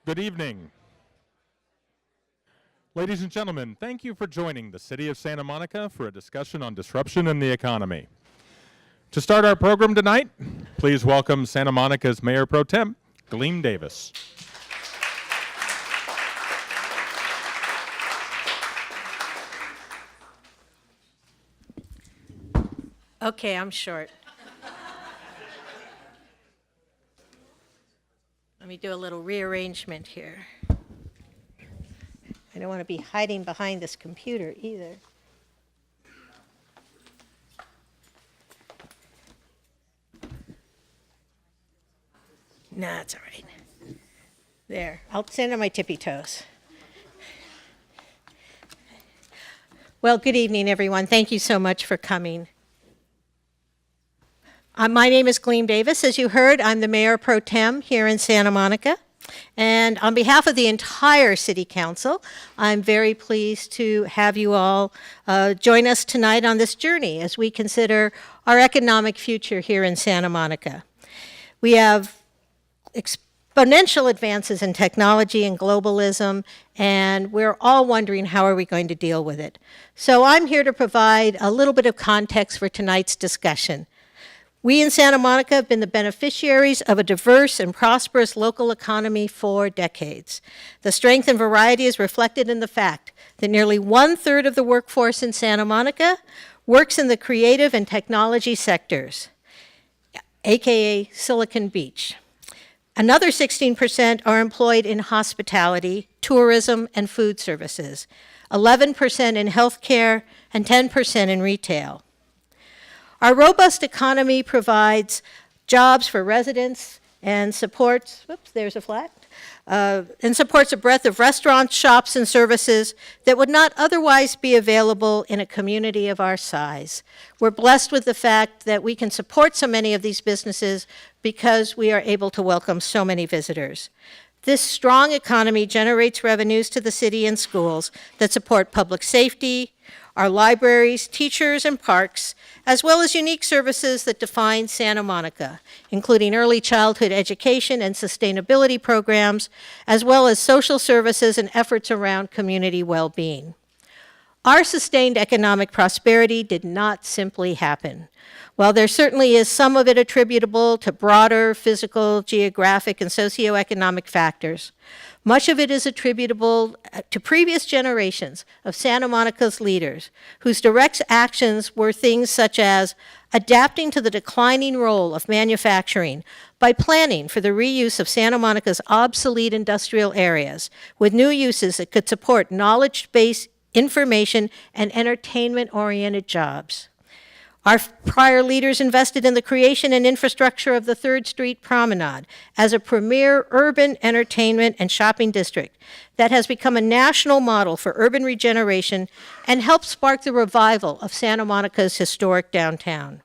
Good evening. Ladies and gentlemen, thank you for joining the City of Santa Monica for a discussion on disruption in the economy. To start our program tonight, please welcome Santa Monica's Mayor Pro Tem, Gleam Davis. Okay, I'm short. Let me do a little rearrangement here. I don't want to be hiding behind this computer either. Nah, it's all right. There, I'll stand on my tippy toes. Well, good evening, everyone. Thank you so much for coming. My name is Gleam Davis. As you heard, I'm the Mayor Pro Tem here in Santa Monica. And on behalf of the entire City Council, I'm very pleased to have you all join us tonight on this journey as we consider our economic future here in Santa Monica. We have exponential advances in technology and globalism, and we're all wondering how are we going to deal with it. So I'm here to provide a little bit of context for tonight's discussion. We in Santa Monica have been the beneficiaries of a diverse and prosperous local economy for decades. The strength and variety is reflected in the fact that nearly 1/3 of the workforce in Santa Monica works in the creative and technology sectors, aka Silicon Beach. Another 16% are employed in hospitality, tourism, and food services, 11% in healthcare, and 10% in retail. Our robust economy provides jobs for residents and supports, and supports a breadth of restaurants, shops, and services that would not otherwise be available in a community of our size. We're blessed with the fact that we can support so many of these businesses because we are able to welcome so many visitors. This strong economy generates revenues to the city and schools that support public safety, our libraries, teachers, and parks, as well as unique services that define Santa Monica, including early childhood education and sustainability programs, as well as social services and efforts around community well-being. Our sustained economic prosperity did not simply happen. While there certainly is some of it attributable to broader physical, geographic, and socioeconomic factors, much of it is attributable to previous generations of Santa Monica's leaders, whose direct actions were things such as adapting to the declining role of manufacturing by planning for the reuse of Santa Monica's obsolete industrial areas with new uses that could support knowledge-based information and entertainment-oriented jobs. Our prior leaders invested in the creation and infrastructure of the 3rd Street Promenade as a premier urban entertainment and shopping district that has become a national model for urban regeneration and helped spark the revival of Santa Monica's historic downtown.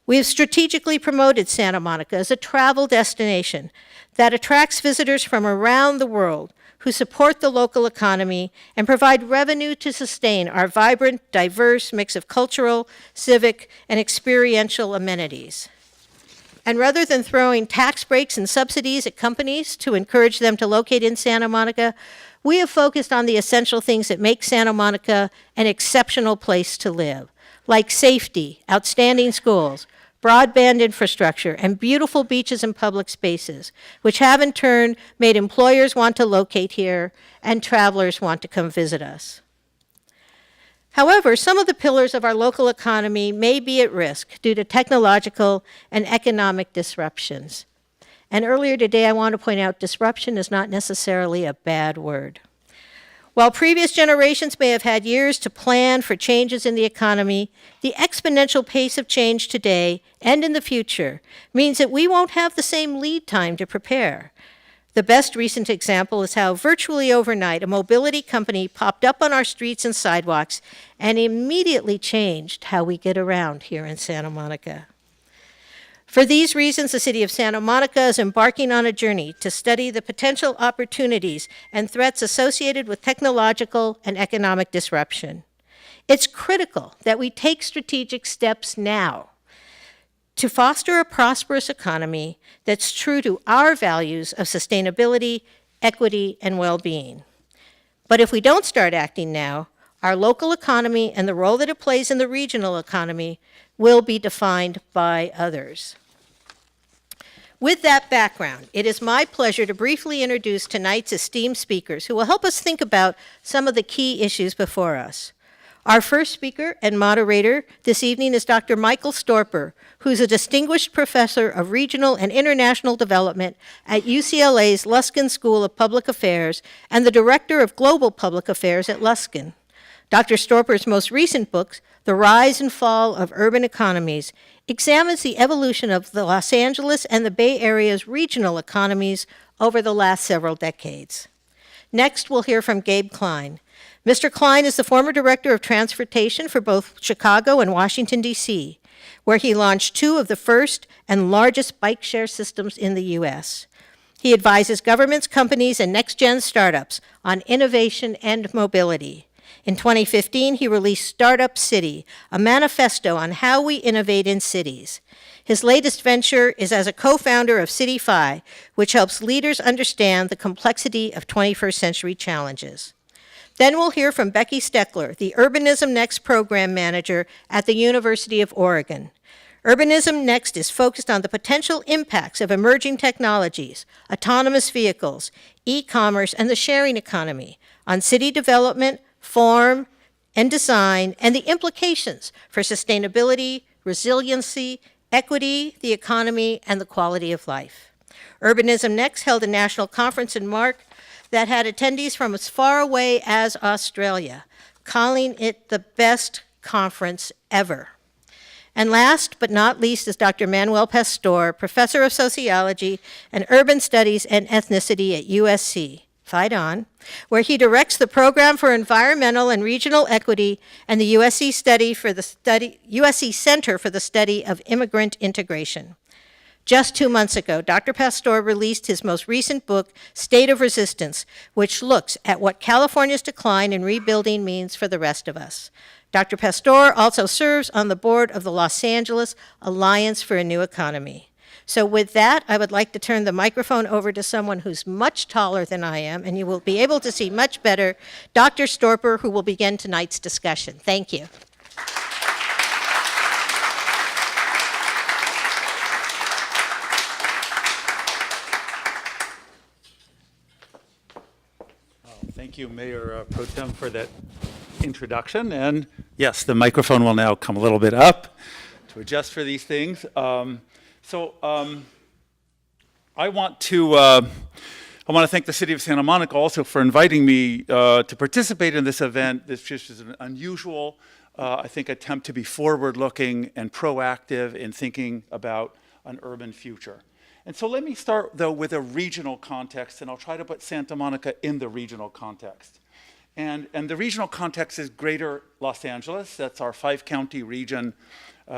We have strategically promoted Santa Monica as a travel destination that attracts visitors from around the world who support the local economy and provide revenue to sustain our vibrant, diverse mix of cultural, civic, and experiential amenities. And rather than throwing tax breaks and subsidies at companies to encourage them to locate in Santa Monica, we have focused on the essential things that make Santa Monica an exceptional place to live, like safety, outstanding schools, broadband infrastructure, and beautiful beaches and public spaces, which have in turn made employers want to locate here and travelers want to come visit us. However, some of the pillars of our local economy may be at risk due to technological and economic disruptions. And earlier today, I want to point out disruption is not necessarily a bad word. While previous generations may have had years to plan for changes in the economy, the exponential pace of change today and in the future means that we won't have the same lead time to prepare. The best recent example is how virtually overnight a mobility company popped up on our streets and sidewalks and immediately changed how we get around here in Santa Monica. For these reasons, the City of Santa Monica is embarking on a journey to study the potential opportunities and threats associated with technological and economic disruption. It's critical that we take strategic steps now to foster a prosperous economy that's true to our values of sustainability, equity, and well-being. But if we don't start acting now, our local economy and the role that it plays in the regional economy will be defined by others. With that background, it is my pleasure to briefly introduce tonight's esteemed speakers who will help us think about some of the key issues before us. Our first speaker and moderator this evening is Dr. Michael Storper, who's a distinguished professor of regional and international development at UCLA's Luskin School of Public Affairs and the director of global public affairs at Luskin. Dr. Storper's most recent book, The Rise and Fall of Urban Economies, examines the evolution of the Los Angeles and the Bay Area's regional economies over the last several decades. Next, we'll hear from Gabe Klein. Mr. Klein is the former director of transportation for both Chicago and Washington, D.C., where he launched two of the first and largest bike share systems in the U.S. He advises governments, companies, and next-gen startups on innovation and mobility. In 2015, he released Startup City, a manifesto on how we innovate in cities. His latest venture is as a co-founder of CityFi, which helps leaders understand the complexity of 21st century challenges. Then we'll hear from Becky Steckler, the Urbanism Next program manager at the University of Oregon. Urbanism Next is focused on the potential impacts of emerging technologies, autonomous vehicles, e-commerce, and the sharing economy on city development, form, and design, and the implications for sustainability, resiliency, equity, the economy, and the quality of life. Urbanism Next held a national conference in March that had attendees from as far away as Australia, calling it the best conference ever. And last but not least is Dr. Manuel Pastor, professor of sociology and urban studies and ethnicity at USC, fight on, where he directs the program for environmental and regional equity and the USC Center for the Study of Immigrant Integration. Just 2 months ago, Dr. Pastor released his most recent book, State of Resistance, which looks at what California's decline and rebuilding means for the rest of us. Dr. Pastor also serves on the board of the Los Angeles Alliance for a New Economy. So with that, I would like to turn the microphone over to someone who's much taller than I am, and you will be able to see much better, Dr. Storper, who will begin tonight's discussion. Thank you. Thank you, Mayor Pro Tem, for that introduction. And yes, the microphone will now come a little bit up to adjust for these things. I want to thank the City of Santa Monica also for inviting me to participate in this event. This just is an unusual, I think, attempt to be forward-looking and proactive in thinking about an urban future. And so let me start, though, with a regional context, and I'll try to put Santa Monica in the regional context. And the regional context is Greater Los Angeles. That's our 5-county region,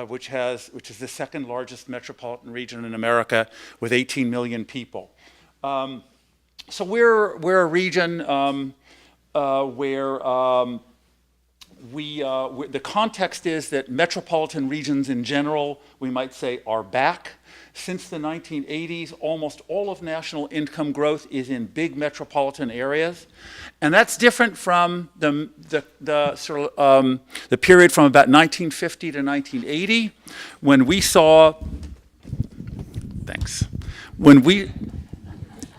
which is the second largest metropolitan region in America with 18 million people. So we're a region where the context is that metropolitan regions in general, we might say, are back. Since the 1980s, almost all of national income growth is in big metropolitan areas. And that's different from the period from about 1950 to 1980, when we saw,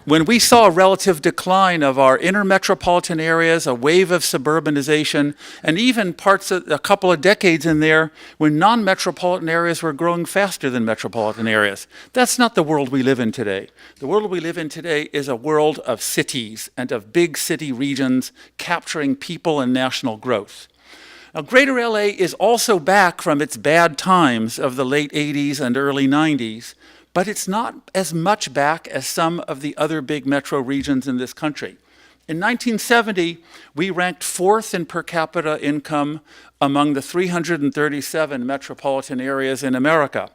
when we saw a relative decline of our inner metropolitan areas, a wave of suburbanization, and even a couple of decades in there when non-metropolitan areas were growing faster than metropolitan areas. That's not the world we live in today. The world we live in today is a world of cities and of big city regions capturing people and national growth. Now, Greater LA is also back from its bad times of the late 80s and early 90s, but it's not as much back as some of the other big metro regions in this country. In 1970, we ranked 4th in per capita income among the 337 metropolitan areas in America.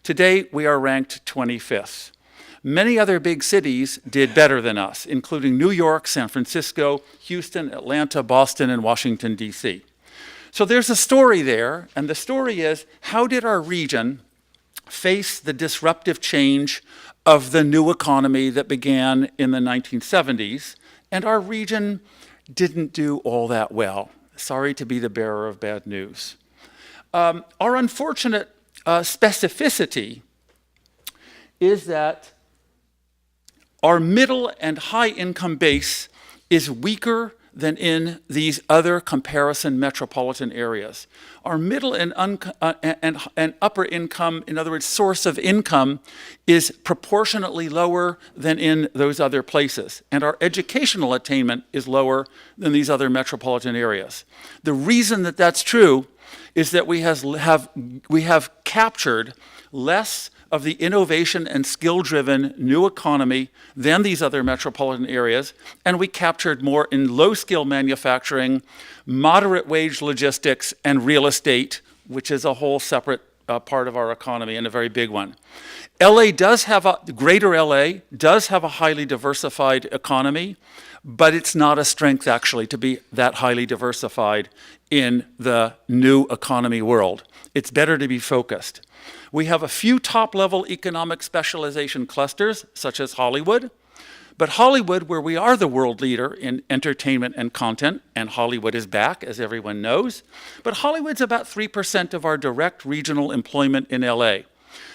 Today, we are ranked 25th. Many other big cities did better than us, including New York, San Francisco, Houston, Atlanta, Boston, and Washington, D.C. So there's a story there, and the story is, how did our region face the disruptive change of the new economy that began in the 1970s, and our region didn't do all that well. Sorry to be the bearer of bad news. Our unfortunate specificity is that our middle and high income base is weaker than in these other comparison metropolitan areas. Our middle and upper income, in other words, source of income, is proportionately lower than in those other places. And our educational attainment is lower than these other metropolitan areas. The reason that that's true is that we have captured less of the innovation and skill-driven new economy than these other metropolitan areas, and we captured more in low-skill manufacturing, moderate-wage logistics, and real estate, which is a whole separate part of our economy and a very big one. Greater LA does have a highly diversified economy, but it's not a strength actually to be that highly diversified in the new economy world. It's better to be focused. We have a few top-level economic specialization clusters, such as Hollywood. But Hollywood, where we are the world leader in entertainment and content, and Hollywood is back, as everyone knows, but Hollywood's about 3% of our direct regional employment in LA.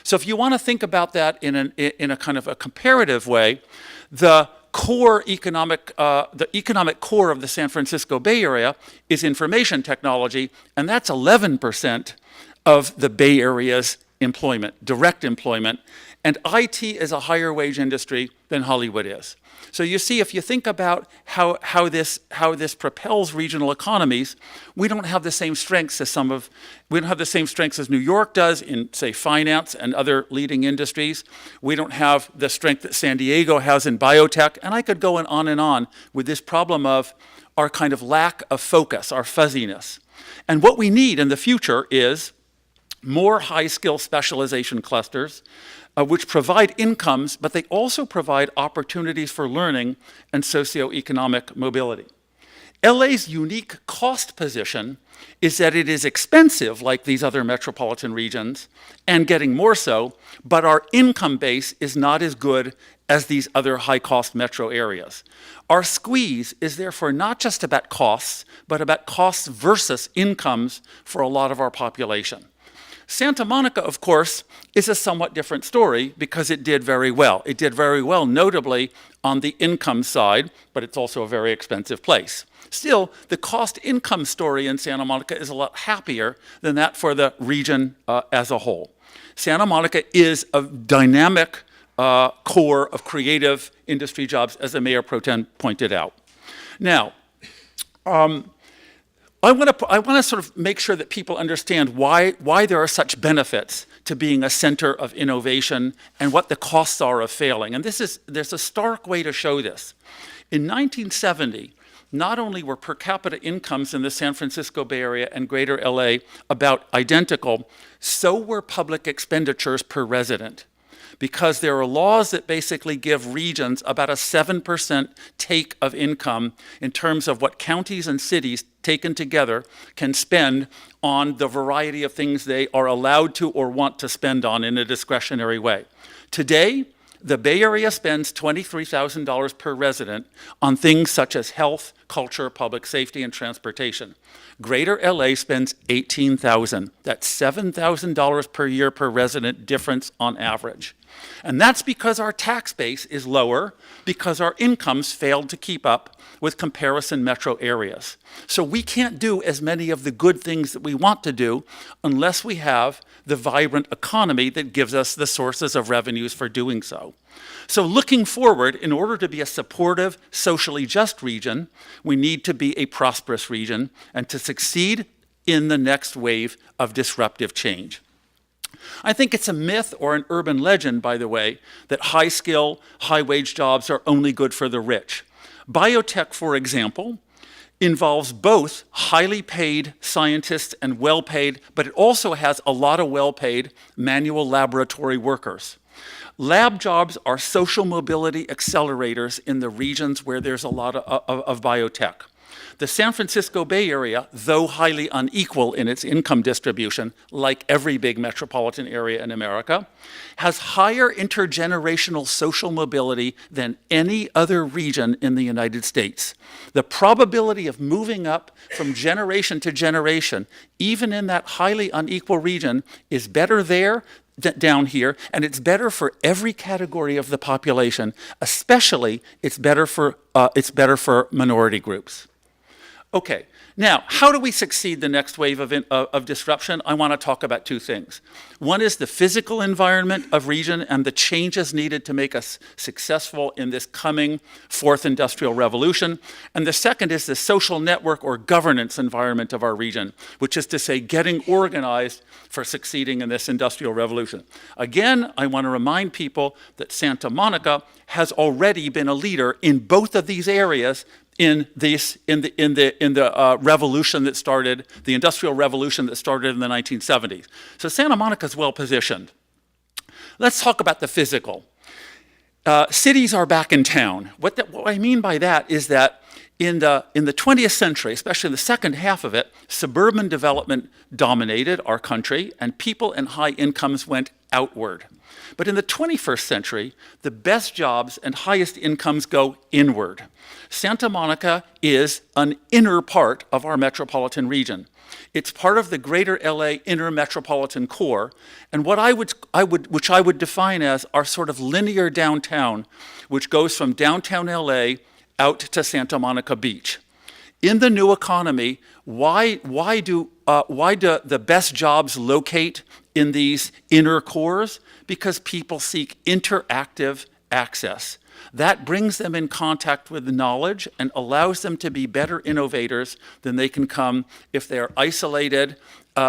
So if you want to think about that in a kind of a comparative way, the economic core of the San Francisco Bay Area is information technology, and that's 11% of the Bay Area's employment, direct employment, and IT is a higher wage industry than Hollywood is. So you see, if you think about how this propels regional economies, we don't have the same strengths as New York does in, say, finance and other leading industries. We don't have the strength that San Diego has in biotech, and I could go on with this problem of our kind of lack of focus, our fuzziness. And what we need in the future is more high-skill specialization clusters, which provide incomes, but they also provide opportunities for learning and socioeconomic mobility. LA's unique cost position is that it is expensive, like these other metropolitan regions, and getting more so, but our income base is not as good as these other high-cost metro areas. Our squeeze is therefore not just about costs, but about costs versus incomes for a lot of our population. Santa Monica, of course, is a somewhat different story because it did very well. It did very well, notably on the income side, but it's also a very expensive place. Still, the cost-income story in Santa Monica is a lot happier than that for the region as a whole. Santa Monica is a dynamic core of creative industry jobs, as the Mayor Pro Tem pointed out. Now, I want to sort of make sure that people understand why there are such benefits to being a center of innovation and what the costs are of failing. And there's a stark way to show this. In 1970, not only were per capita incomes in the San Francisco Bay Area and greater LA about identical, so were public expenditures per resident, because there are laws that basically give regions about a 7% take of income in terms of what counties and cities taken together can spend on the variety of things they are allowed to or want to spend on in a discretionary way. Today, the Bay Area spends $23,000 per resident on things such as health, culture, public safety, and transportation. Greater LA spends $18,000. That's $7,000 per year per resident difference on average. And that's because our tax base is lower, because our incomes failed to keep up with comparison metro areas. So we can't do as many of the good things that we want to do unless we have the vibrant economy that gives us the sources of revenues for doing so. So looking forward, in order to be a supportive, socially just region, we need to be a prosperous region and to succeed in the next wave of disruptive change. I think it's a myth or an urban legend, by the way, that high-skill, high-wage jobs are only good for the rich. Biotech, for example, involves both highly paid scientists and well-paid, but it also has a lot of well-paid manual laboratory workers. Lab jobs are social mobility accelerators in the regions where there's a lot of biotech. The San Francisco Bay Area, though highly unequal in its income distribution, like every big metropolitan area in America, has higher intergenerational social mobility than any other region in the United States. The probability of moving up from generation to generation, even in that highly unequal region, is better there down here, and it's better for every category of the population. Especially, it's better for minority groups. Okay, now, how do we succeed the next wave of disruption? I want to talk about two things. One is the physical environment of region and the changes needed to make us successful in this coming fourth industrial revolution. And the second is the social network or governance environment of our region, which is to say getting organized for succeeding in this industrial revolution. Again, I want to remind people that Santa Monica has already been a leader in both of these areas in the revolution that started, the industrial revolution that started in the 1970s. So Santa Monica is well positioned. Let's talk about the physical. Cities are back in town. What I mean by that is that in the 20th century, especially the second half of it, suburban development dominated our country, and people in high incomes went outward. But in the 21st century, the best jobs and highest incomes go inward. Santa Monica is an inner part of our metropolitan region. It's part of the greater LA inner metropolitan core, and which I would define as our sort of linear downtown, which goes from downtown LA out to Santa Monica Beach. In the new economy, why do the best jobs locate in these inner cores? Because people seek interactive access. That brings them in contact with knowledge and allows them to be better innovators than they can come if they're isolated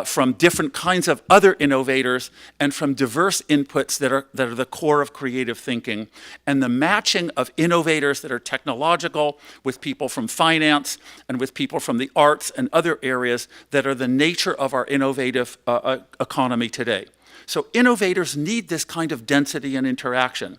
from different kinds of other innovators and from diverse inputs that are the core of creative thinking. And the matching of innovators that are technological with people from finance and with people from the arts and other areas that are the nature of our innovative economy today. So innovators need this kind of density and interaction.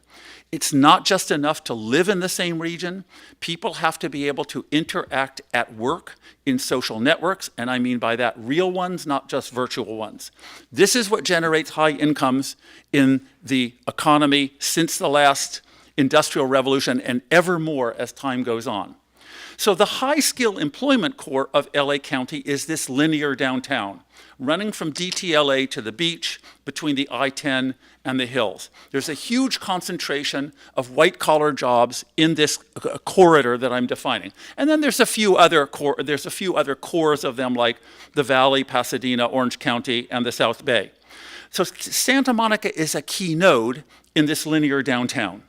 It's not just enough to live in the same region. People have to be able to interact at work in social networks, and I mean by that real ones, not just virtual ones. This is what generates high incomes in the economy since the last industrial revolution and ever more as time goes on. So the high-skill employment core of LA County is this linear downtown, running from DTLA to the beach between the I-10 and the hills. There's a huge concentration of white-collar jobs in this corridor that I'm defining. And then there's a few other cores of them, like the Valley, Pasadena, Orange County, and the South Bay. So Santa Monica is a key node in this linear downtown.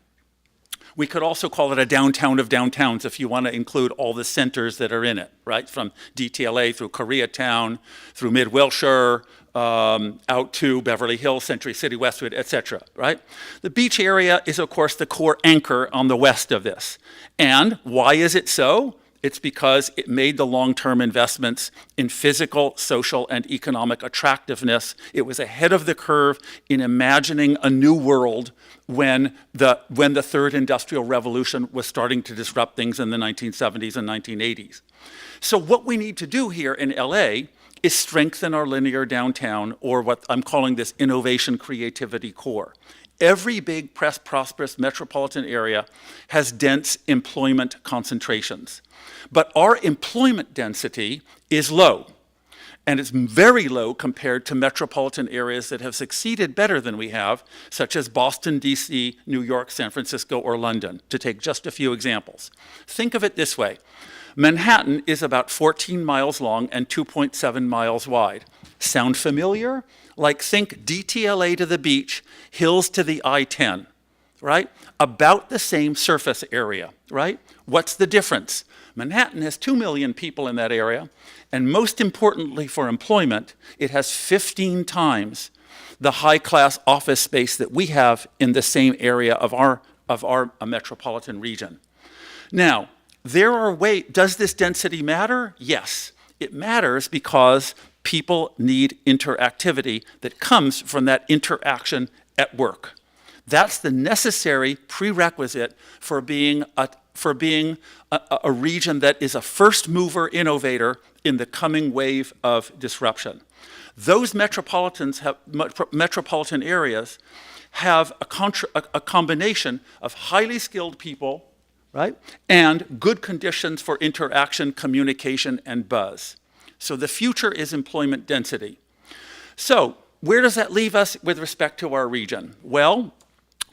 We could also call it a downtown of downtowns if you want to include all the centers that are in it, right? From DTLA through Koreatown, through Mid-Wilshire, out to Beverly Hills, Century City, Westwood, etc., right? The beach area is, of course, the core anchor on the west of this. And why is it so? It's because it made the long-term investments in physical, social, and economic attractiveness. It was ahead of the curve in imagining a new world when the third industrial revolution was starting to disrupt things in the 1970s and 1980s. So what we need to do here in LA is strengthen our linear downtown, or what I'm calling this innovation creativity core. Every big, prosperous metropolitan area has dense employment concentrations. But our employment density is low, and it's very low compared to metropolitan areas that have succeeded better than we have, such as Boston, DC, New York, San Francisco, or London, to take just a few examples. Think of it this way. Manhattan is about 14 miles long and 2.7 miles wide. Sound familiar? Like, think DTLA to the beach, hills to the I-10, right? About the same surface area, right? What's the difference? Manhattan has 2 million people in that area, and most importantly for employment, it has 15 times the high-class office space that we have in the same area of our metropolitan region. Now, does this density matter? Yes, it matters because people need interactivity that comes from that interaction at work. That's the necessary prerequisite for being a region that is a first mover innovator in the coming wave of disruption. Those metropolitan areas have a combination of highly skilled people, right, and good conditions for interaction, communication, and buzz. So the future is employment density. So where does that leave us with respect to our region? Well,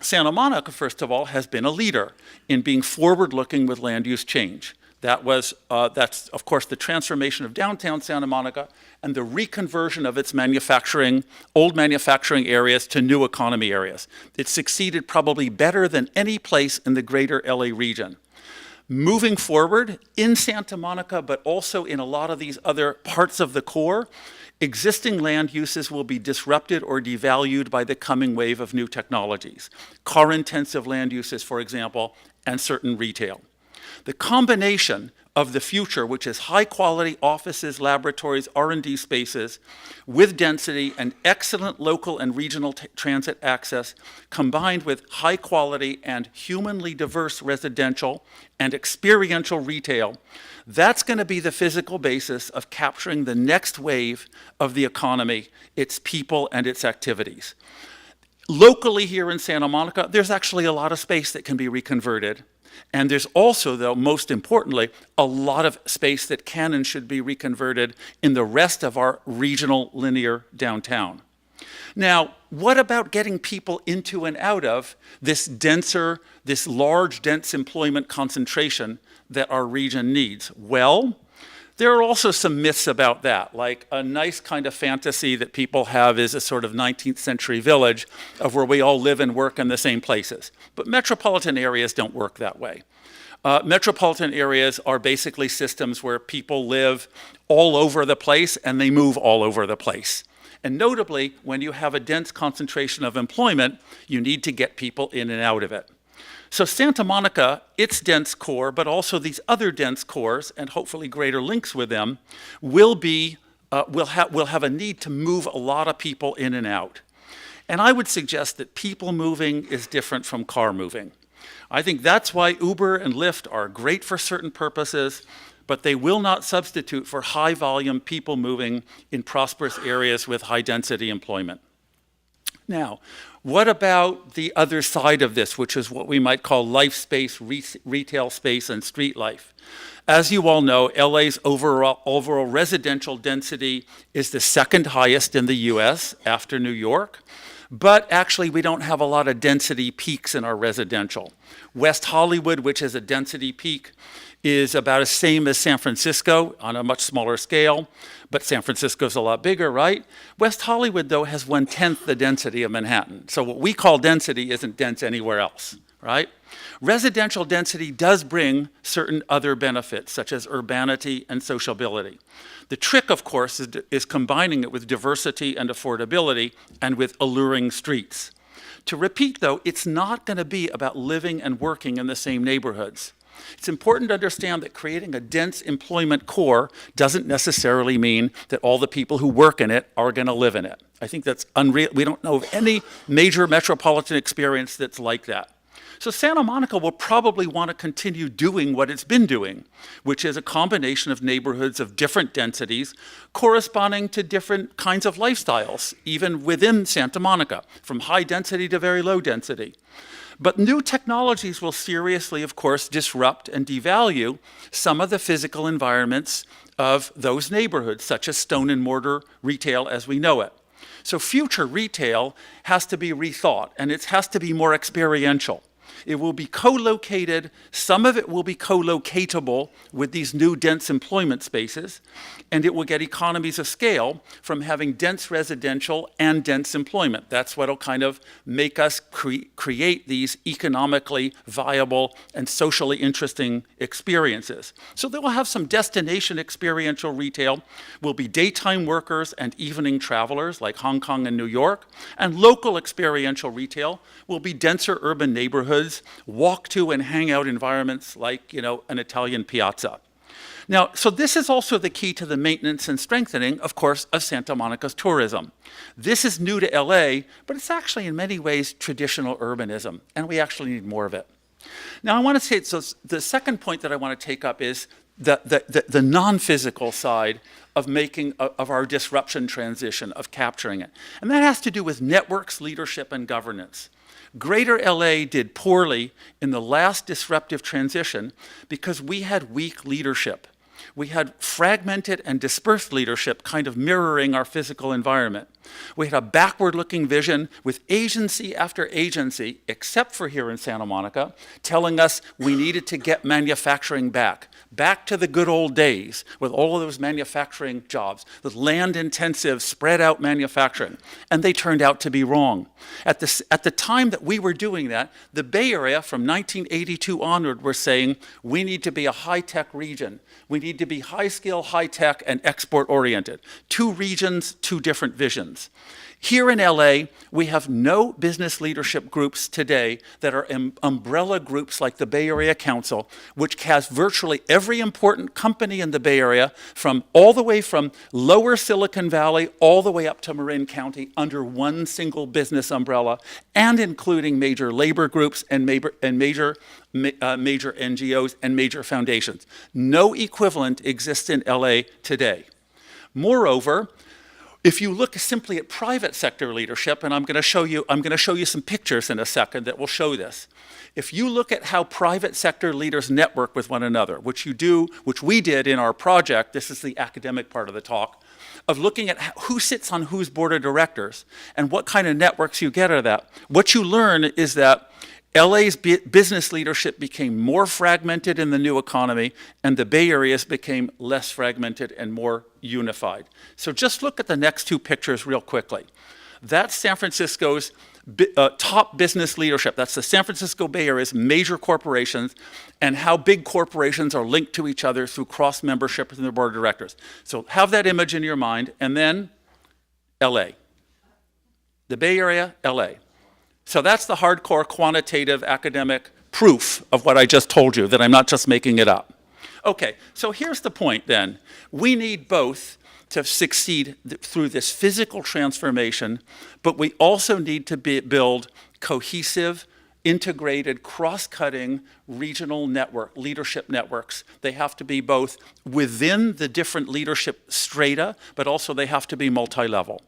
Santa Monica, first of all, has been a leader in being forward-looking with land use change. That's of course the transformation of downtown Santa Monica and the reconversion of its old manufacturing areas to new economy areas. It succeeded probably better than any place in the greater LA region. Moving forward in Santa Monica, but also in a lot of these other parts of the core, existing land uses will be disrupted or devalued by the coming wave of new technologies. Car-intensive land uses, for example, and certain retail. The combination of the future, which is high-quality offices, laboratories, R&D spaces, with density and excellent local and regional transit access, combined with high-quality and humanly diverse residential and experiential retail, that's going to be the physical basis of capturing the next wave of the economy, its people and its activities. Locally here in Santa Monica, there's actually a lot of space that can be reconverted. And there's also, though, most importantly, a lot of space that can and should be reconverted in the rest of our regional linear downtown. Now, what about getting people into and out of this large, dense employment concentration that our region needs? Well, there are also some myths about that, like a nice kind of fantasy that people have is a sort of 19th century village of where we all live and work in the same places. But metropolitan areas don't work that way. Metropolitan areas are basically systems where people live all over the place and they move all over the place. And notably, when you have a dense concentration of employment, you need to get people in and out of it. So Santa Monica, its dense core, but also these other dense cores, and hopefully greater links with them, will have a need to move a lot of people in and out. And I would suggest that people moving is different from car moving. I think that's why Uber and Lyft are great for certain purposes, but they will not substitute for high volume people moving in prosperous areas with high density employment. Now, what about the other side of this, which is what we might call life space, retail space, and street life? As you all know, LA's overall residential density is the second highest in the US after New York, but actually we don't have a lot of density peaks in our residential. West Hollywood, which is a density peak, is about the same as San Francisco on a much smaller scale, but San Francisco's a lot bigger, right? West Hollywood, though, has 1/10 the density of Manhattan. So what we call density isn't dense anywhere else, right? Residential density does bring certain other benefits, such as urbanity and sociability. The trick, of course, is combining it with diversity and affordability and with alluring streets. To repeat, though, it's not going to be about living and working in the same neighborhoods. It's important to understand that creating a dense employment core doesn't necessarily mean that all the people who work in it are going to live in it. I think that's unreal. We don't know of any major metropolitan experience that's like that. So Santa Monica will probably want to continue doing what it's been doing, which is a combination of neighborhoods of different densities corresponding to different kinds of lifestyles, even within Santa Monica, from high density to very low density. But new technologies will seriously, of course, disrupt and devalue some of the physical environments of those neighborhoods, such as stone and mortar retail as we know it. So future retail has to be rethought, and it has to be more experiential. It will be co-located, some of it will be co-locatable with these new dense employment spaces, and it will get economies of scale from having dense residential and dense employment. That's what will kind of make us create these economically viable and socially interesting experiences. So they will have some destination experiential retail, will be daytime workers and evening travelers like Hong Kong and New York, and local experiential retail will be denser urban neighborhoods, walk to and hang out environments like, an Italian piazza. Now, so this is also the key to the maintenance and strengthening, of course, of Santa Monica's tourism. This is new to LA, but it's actually in many ways traditional urbanism, and we actually need more of it. Now, I want to say, so the second point that I want to take up is the non-physical side of of our disruption transition, of capturing it. And that has to do with networks, leadership, and governance. Greater LA did poorly in the last disruptive transition because we had weak leadership. We had fragmented and dispersed leadership kind of mirroring our physical environment. We had a backward-looking vision with agency after agency, except for here in Santa Monica, telling us we needed to get manufacturing back to the good old days with all of those manufacturing jobs, the land-intensive, spread-out manufacturing. And they turned out to be wrong. At the time that we were doing that, the Bay Area from 1982 onward were saying we need to be a high-tech region. We need to be high-skill, high-tech, and export-oriented. 2 regions, 2 different visions. Here in LA, we have no business leadership groups today that are umbrella groups like the Bay Area Council, which has virtually every important company in the Bay Area, all the way from lower Silicon Valley all the way up to Marin County under one single business umbrella, and including major labor groups and major NGOs and major foundations. No equivalent exists in LA today. Moreover, if you look simply at private sector leadership, and I'm going to show you some pictures in a second that will show this. If you look at how private sector leaders network with one another, which we did in our project, this is the academic part of the talk, of looking at who sits on whose board of directors and what kind of networks you get out of that, what you learn is that LA's business leadership became more fragmented in the new economy, and the Bay Area's became less fragmented and more unified. So just look at the next 2 pictures real quickly. That's San Francisco's top business leadership. That's the San Francisco Bay Area's major corporations and how big corporations are linked to each other through cross-membership in their board of directors. So have that image in your mind, and then LA. The Bay Area, LA. So that's the hardcore quantitative academic proof of what I just told you, that I'm not just making it up. Okay, so here's the point then. We need both to succeed through this physical transformation, but we also need to build cohesive, integrated, cross-cutting regional leadership networks. They have to be both within the different leadership strata, but also they have to be multi-level.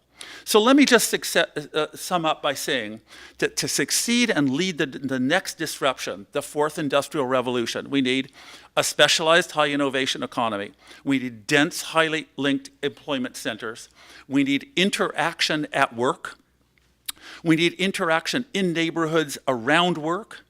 So let me just sum up by saying that to succeed and lead the next disruption, the 4th industrial revolution, we need a specialized high innovation economy. We need dense, highly linked employment centers. We need interaction at work. We need interaction in neighborhoods around work.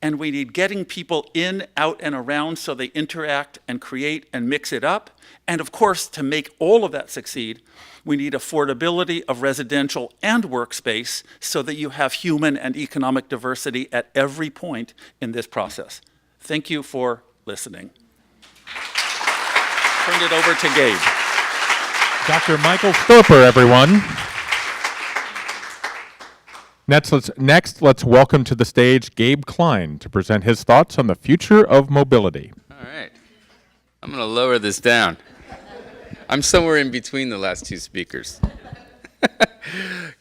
And we need getting people in, out, and around so they interact and create and mix it up. And of course, to make all of that succeed, we need affordability of residential and workspace so that you have human and economic diversity at every point in this process. Thank you for listening. Turn it over to Gabe. Dr. Michael Thorper, everyone. Next, let's welcome to the stage Gabe Klein to present his thoughts on the future of mobility. All right. I'm going to lower this down. I'm somewhere in between the last 2 speakers.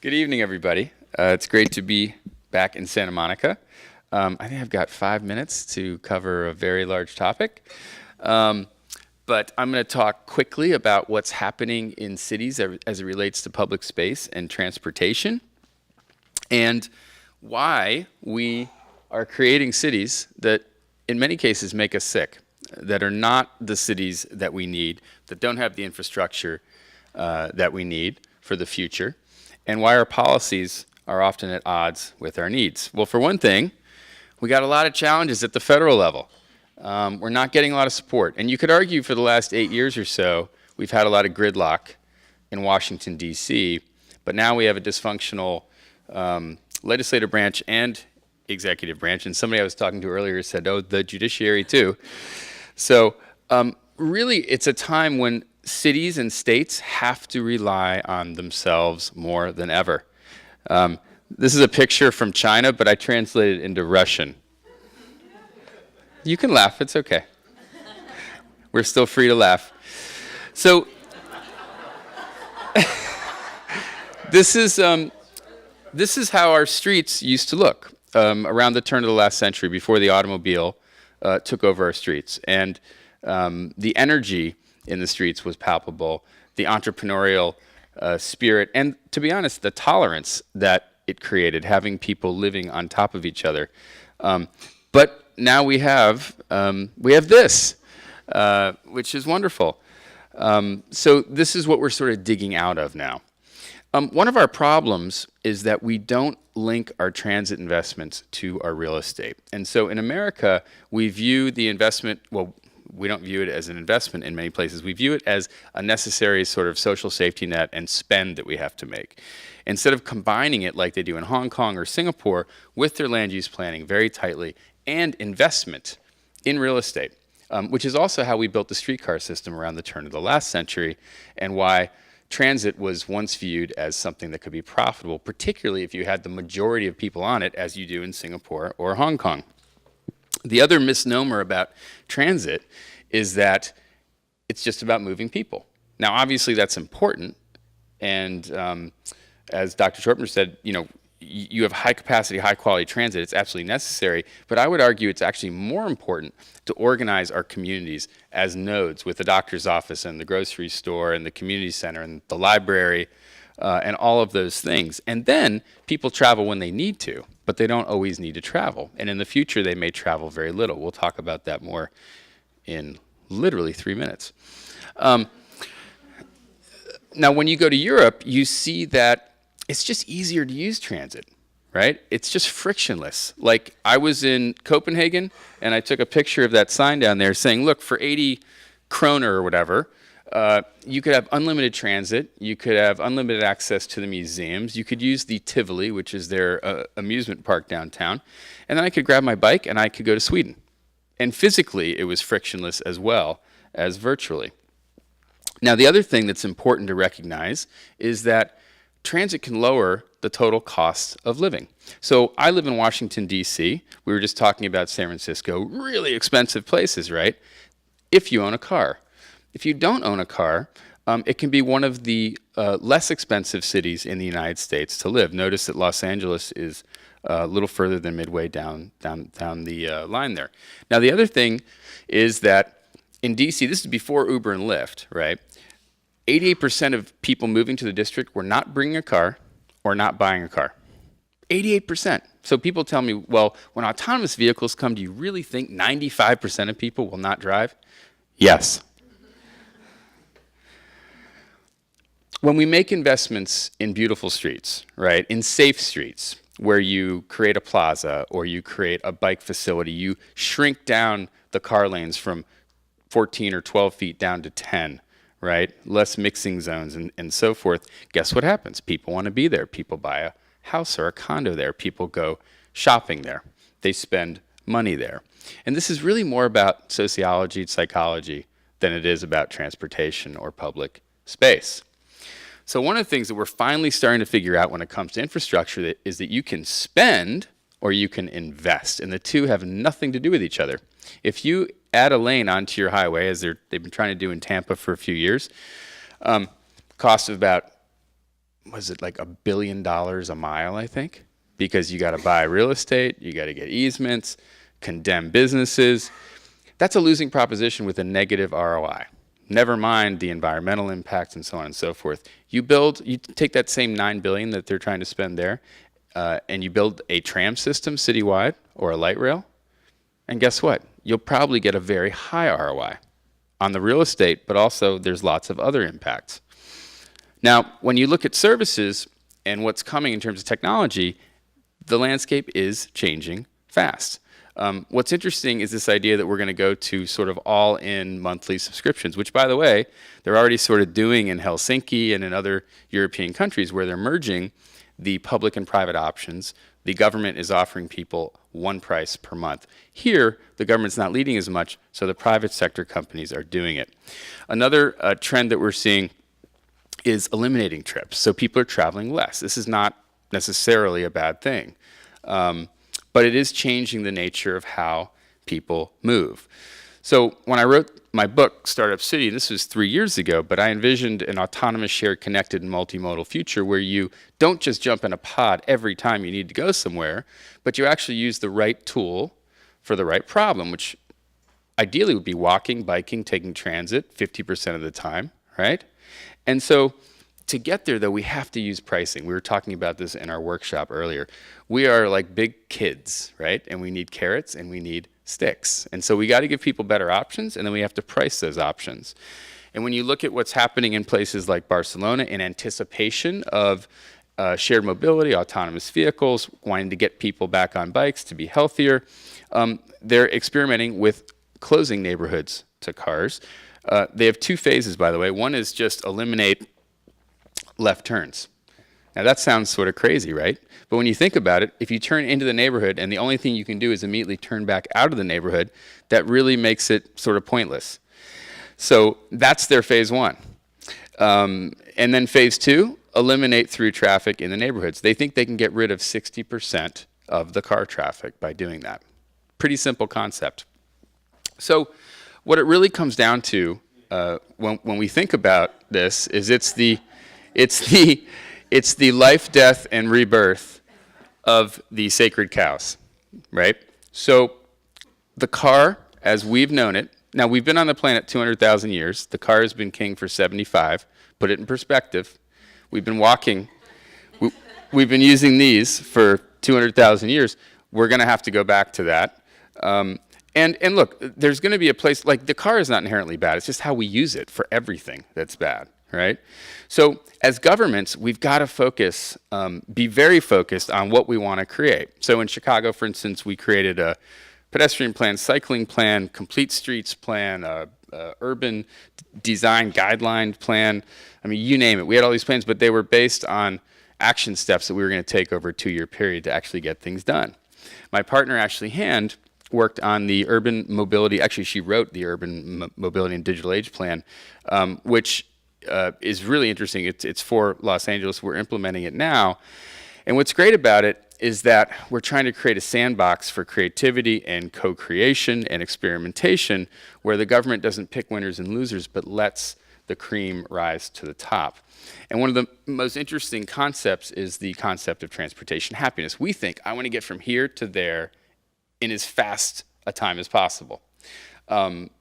Good evening, everybody. It's great to be back in Santa Monica. I think I've got 5 minutes to cover a very large topic. But I'm going to talk quickly about what's happening in cities as it relates to public space and transportation, and why we are creating cities that in many cases make us sick, that are not the cities that we need, that don't have the infrastructure that we need for the future, and why our policies are often at odds with our needs. Well, for one thing, we got a lot of challenges at the federal level. We're not getting a lot of support. And you could argue for the last 8 years or so, we've had a lot of gridlock in Washington, D.C., but now we have a dysfunctional legislative branch and executive branch. And somebody I was talking to earlier said, oh, the judiciary too. So really, it's a time when cities and states have to rely on themselves more than ever. This is a picture from China, but I translated it into Russian. You can laugh, it's okay. We're still free to laugh. So this is how our streets used to look around the turn of the last century, before the automobile took over our streets. And the energy in the streets was palpable, the entrepreneurial spirit, and to be honest, the tolerance that it created, having people living on top of each other. But now we have this, which is wonderful. So this is what we're sort of digging out of now. One of our problems is that we don't link our transit investments to our real estate. And so in America, we view the investment, well, we don't view it as an investment in many places. We view it as a necessary sort of social safety net and spend that we have to make. Instead of combining it like they do in Hong Kong or Singapore with their land use planning very tightly and investment in real estate, which is also how we built the streetcar system around the turn of the last century, and why transit was once viewed as something that could be profitable, particularly if you had the majority of people on it, as you do in Singapore or Hong Kong. The other misnomer about transit is that it's just about moving people. Now, obviously, that's important, and as Dr. Schorpner said, you have high capacity, high quality transit. It's absolutely necessary, but I would argue it's actually more important to organize our communities as nodes, with the doctor's office and the grocery store and the community center and the library and all of those things. And then people travel when they need to, but they don't always need to travel. And in the future, they may travel very little. We'll talk about that more in literally 3 minutes. Now, when you go to Europe, you see that it's just easier to use transit, right? It's just frictionless. Like, I was in Copenhagen, and I took a picture of that sign down there saying, look, for 80 kroner or whatever, you could have unlimited transit, you could have unlimited access to the museums, you could use the Tivoli, which is their amusement park downtown, and then I could grab my bike and I could go to Sweden. And physically, it was frictionless as well as virtually. Now, the other thing that's important to recognize is that transit can lower the total cost of living. So I live in Washington, D.C. We were just talking about San Francisco, really expensive places, right? If you own a car. If you don't own a car, it can be one of the less expensive cities in the United States to live. Notice that Los Angeles is a little further than midway down the line there. Now, the other thing is that in D.C., this is before Uber and Lyft, right? 88% of people moving to the district were not bringing a car or not buying a car. 88%. So people tell me, well, when autonomous vehicles come, do you really think 95% of people will not drive? Yes. When we make investments in beautiful streets, right, in safe streets, where you create a plaza or you create a bike facility, you shrink down the car lanes from 14 or 12 feet down to 10, right? Less mixing zones and so forth. Guess what happens? People want to be there. People buy a house or a condo there. People go shopping there. They spend money there. And this is really more about sociology and psychology than it is about transportation or public space. So one of the things that we're finally starting to figure out when it comes to infrastructure is that you can spend or you can invest, and the two have nothing to do with each other. If you add a lane onto your highway, as they've been trying to do in Tampa for a few years, cost of about, was it like $1 billion a mile, I think? Because you got to buy real estate, you got to get easements, condemn businesses. That's a losing proposition with a negative ROI. Never mind the environmental impacts and so on and so forth. You take that same $9 billion that they're trying to spend there, and you build a tram system citywide or a light rail, and guess what? You'll probably get a very high ROI on the real estate, but also there's lots of other impacts. Now, when you look at services and what's coming in terms of technology, the landscape is changing fast. What's interesting is this idea that we're going to go to sort of all-in monthly subscriptions, which, by the way, they're already sort of doing in Helsinki and in other European countries where they're merging the public and private options. The government is offering people one price per month. Here, the government's not leading as much, so the private sector companies are doing it. Another trend that we're seeing is eliminating trips. So people are traveling less. This is not necessarily a bad thing. But it is changing the nature of how people move. So when I wrote my book, Startup City, this was 3 years ago, but I envisioned an autonomous, shared, connected, and multimodal future where you don't just jump in a pod every time you need to go somewhere, but you actually use the right tool for the right problem, which ideally would be walking, biking, taking transit 50% of the time, right? And so to get there, though, we have to use pricing. We were talking about this in our workshop earlier. We are like big kids, right? And we need carrots and we need sticks. And so we got to give people better options, and then we have to price those options. And when you look at what's happening in places like Barcelona in anticipation of shared mobility, autonomous vehicles, wanting to get people back on bikes to be healthier, they're experimenting with closing neighborhoods to cars. They have 2 phases, by the way. One is just eliminate left turns. Now that sounds sort of crazy, right? But when you think about it, if you turn into the neighborhood and the only thing you can do is immediately turn back out of the neighborhood, that really makes it sort of pointless. So that's their phase 1. And then phase 2, eliminate through traffic in the neighborhoods. They think they can get rid of 60% of the car traffic by doing that. Pretty simple concept. So what it really comes down to when we think about this is it's the life, death, and rebirth of the sacred cows, right? So the car, as we've known it, now we've been on the planet 200,000 years. The car has been king for 75. Put it in perspective. We've been walking. We've been using these for 200,000 years. We're going to have to go back to that. And look, there's going to be a place, like the car is not inherently bad. It's just how we use it for everything that's bad, right? So as governments, we've got to focus, be very focused on what we want to create. So in Chicago, for instance, we created a pedestrian plan, cycling plan, complete streets plan, urban design guideline plan. I mean, you name it. We had all these plans, but they were based on action steps that we were going to take over a 2-year period to actually get things done. My partner, Ashley Hand, worked on the urban mobility. Actually, she wrote the urban mobility and digital age plan, which is really interesting. It's for Los Angeles. We're implementing it now. And what's great about it is that we're trying to create a sandbox for creativity and co-creation and experimentation where the government doesn't pick winners and losers, but lets the cream rise to the top. And one of the most interesting concepts is the concept of transportation happiness. We think, I want to get from here to there in as fast a time as possible.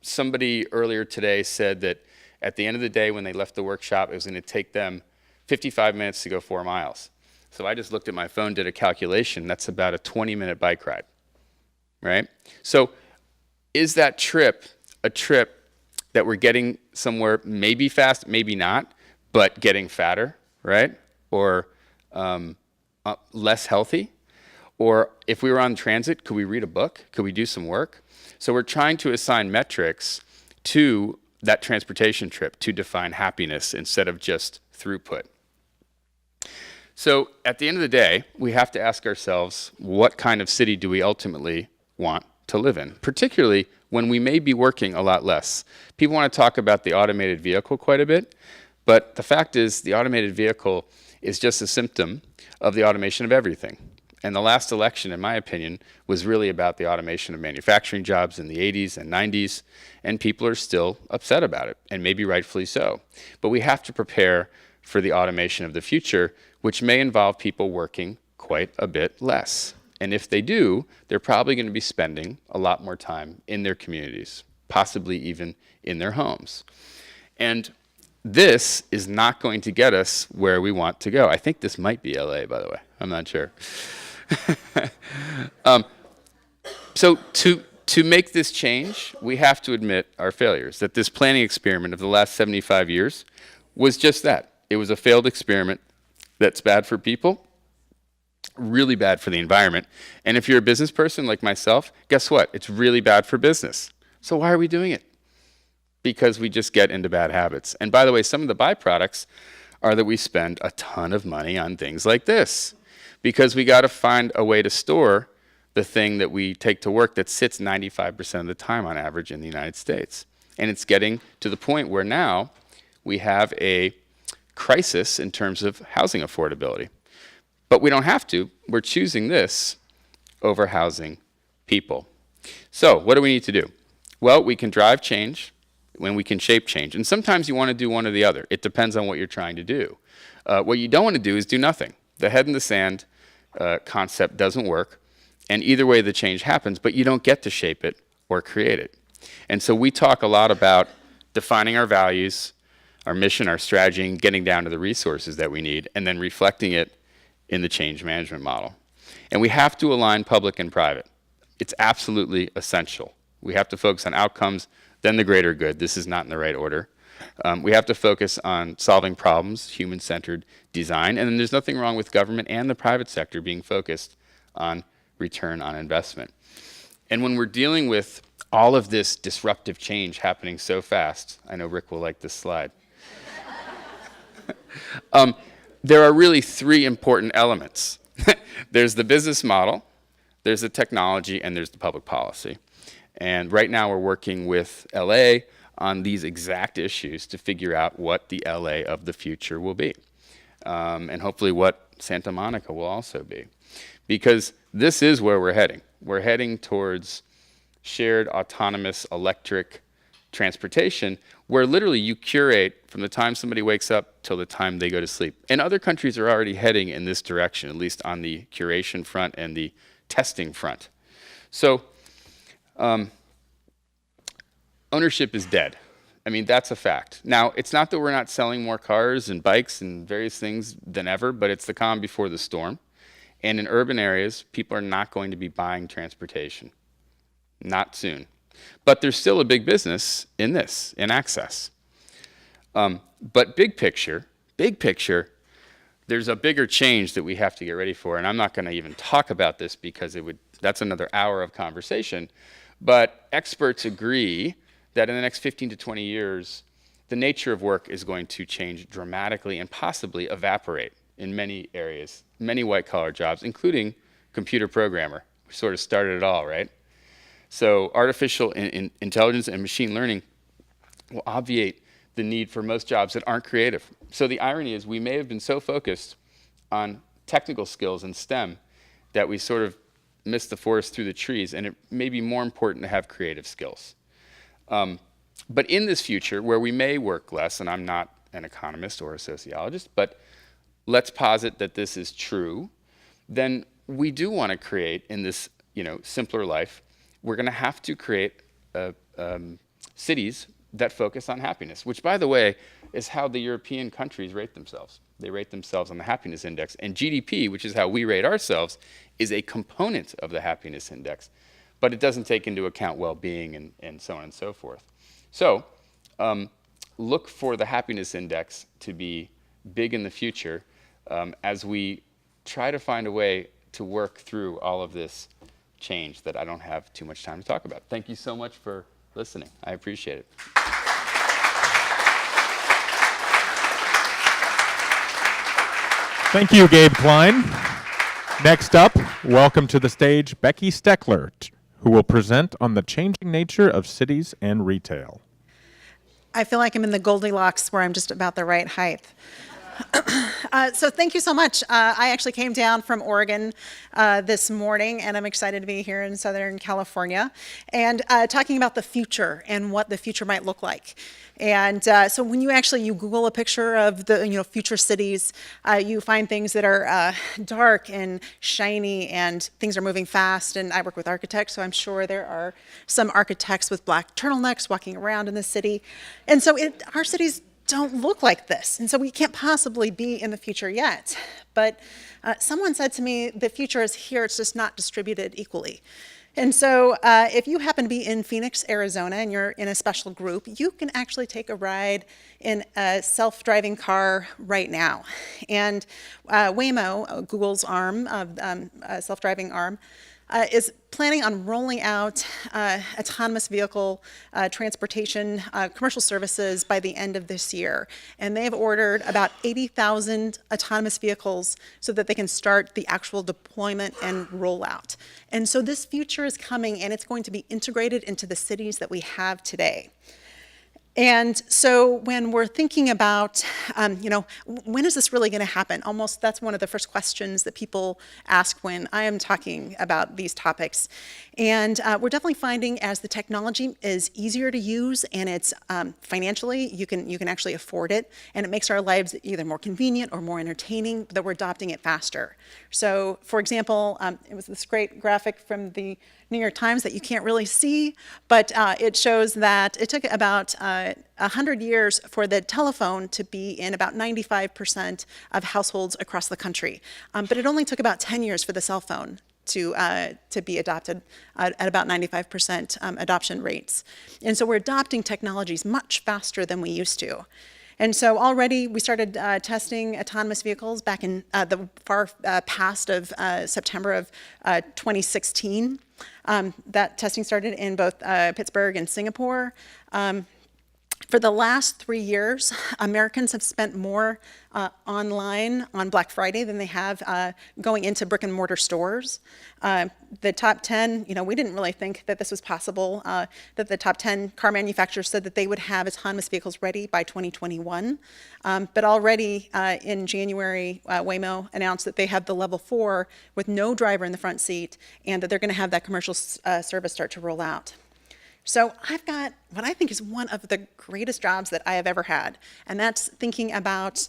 Somebody earlier today said that at the end of the day when they left the workshop, it was going to take them 55 minutes to go 4 miles. So I just looked at my phone, did a calculation. That's about a 20-minute bike ride, right? So is that trip a trip that we're getting somewhere maybe fast, maybe not, but getting fatter, right? Or less healthy? Or if we were on transit, could we read a book? Could we do some work? So we're trying to assign metrics to that transportation trip to define happiness instead of just throughput. So at the end of the day, we have to ask ourselves, what kind of city do we ultimately want to live in, particularly when we may be working a lot less? People want to talk about the automated vehicle quite a bit, but the fact is the automated vehicle is just a symptom of the automation of everything. And the last election, in my opinion, was really about the automation of manufacturing jobs in the 80s and 90s, and people are still upset about it, and maybe rightfully so. But we have to prepare for the automation of the future, which may involve people working quite a bit less. And if they do, they're probably going to be spending a lot more time in their communities, possibly even in their homes. And this is not going to get us where we want to go. I think this might be LA, by the way. I'm not sure. So to make this change, we have to admit our failures, that this planning experiment of the last 75 years was just that. It was a failed experiment that's bad for people, really bad for the environment. And if you're a business person like myself, guess what? It's really bad for business. So why are we doing it? Because we just get into bad habits. And by the way, some of the byproducts are that we spend a ton of money on things like this, because we got to find a way to store the thing that we take to work that sits 95% of the time on average in the United States. And it's getting to the point where now we have a crisis in terms of housing affordability. But we don't have to. We're choosing this over housing people. So what do we need to do? Well, we can drive change when we can shape change. And sometimes you want to do one or the other. It depends on what you're trying to do. What you don't want to do is do nothing. The head in the sand concept doesn't work. And either way, the change happens, but you don't get to shape it or create it. And so we talk a lot about defining our values, our mission, our strategy, and getting down to the resources that we need, and then reflecting it in the change management model. And we have to align public and private. It's absolutely essential. We have to focus on outcomes, then the greater good. This is not in the right order. We have to focus on solving problems, human-centered design, and then there's nothing wrong with government and the private sector being focused on return on investment. And when we're dealing with all of this disruptive change happening so fast, I know Rick will like this slide. There are really three important elements. There's the business model, there's the technology, and there's the public policy. And right now we're working with LA on these exact issues to figure out what the LA of the future will be. And hopefully what Santa Monica will also be. Because this is where we're heading. We're heading towards shared autonomous electric transportation where literally you curate from the time somebody wakes up till the time they go to sleep. And other countries are already heading in this direction, at least on the curation front and the testing front. So ownership is dead. I mean, that's a fact. Now, it's not that we're not selling more cars and bikes and various things than ever, but it's the calm before the storm. And in urban areas, people are not going to be buying transportation. Not soon. But there's still a big business in this, in access. But big picture, there's a bigger change that we have to get ready for. And I'm not going to even talk about this because that's another hour of conversation. But experts agree that in the next 15 to 20 years, the nature of work is going to change dramatically and possibly evaporate in many areas, many white-collar jobs, including computer programmer. We sort of started it all, right? So artificial intelligence and machine learning will obviate the need for most jobs that aren't creative. So the irony is we may have been so focused on technical skills in STEM that we sort of missed the forest through the trees, and it may be more important to have creative skills. But in this future, where we may work less, and I'm not an economist or a sociologist, but let's posit that this is true, then we do want to create in this simpler life, we're going to have to create cities that focus on happiness, which, by the way, is how the European countries rate themselves. They rate themselves on the happiness index. And GDP, which is how we rate ourselves, is a component of the happiness index. But it doesn't take into account well-being and so on and so forth. So look for the happiness index to be big in the future as we try to find a way to work through all of this change that I don't have too much time to talk about. Thank you so much for listening. I appreciate it. Thank you, Gabe Klein. Next up, welcome to the stage Becky Steckler, who will present on the changing nature of cities and retail. I feel like I'm in the Goldilocks where I'm just about the right height. So thank you so much. I actually came down from Oregon this morning, and I'm excited to be here in Southern California and talking about the future and what the future might look like. And so when you Google a picture of the future cities, you find things that are dark and shiny, and things are moving fast. And I work with architects, so I'm sure there are some architects with black turtlenecks walking around in the city. And so our cities don't look like this, and so we can't possibly be in the future yet. But someone said to me, the future is here, it's just not distributed equally. And so if you happen to be in Phoenix, Arizona, and you're in a special group, you can actually take a ride in a self-driving car right now. And Waymo, Google's arm, self-driving arm, is planning on rolling out autonomous vehicle transportation commercial services by the end of this year. And they have ordered about 80,000 autonomous vehicles so that they can start the actual deployment and rollout. And so this future is coming, and it's going to be integrated into the cities that we have today. And so when we're thinking about, when is this really going to happen? Almost that's one of the first questions that people ask when I am talking about these topics. And we're definitely finding as the technology is easier to use and it's financially, you can actually afford it, and it makes our lives either more convenient or more entertaining, that we're adopting it faster. So for example, it was this great graphic from the New York Times that you can't really see, but it shows that it took about 100 years for the telephone to be in about 95% of households across the country. But it only took about 10 years for the cell phone to be adopted at about 95% adoption rates. And so we're adopting technologies much faster than we used to. And so already we started testing autonomous vehicles back in the far past of September of 2016. That testing started in both Pittsburgh and Singapore. For the last 3 years, Americans have spent more online on Black Friday than they have going into brick and mortar stores. The top 10, we didn't really think that this was possible, that the top 10 car manufacturers said that they would have autonomous vehicles ready by 2021. But already in January, Waymo announced that they have the level 4 with no driver in the front seat, and that they're going to have that commercial service start to roll out. So I've got what I think is one of the greatest jobs that I have ever had, and that's thinking about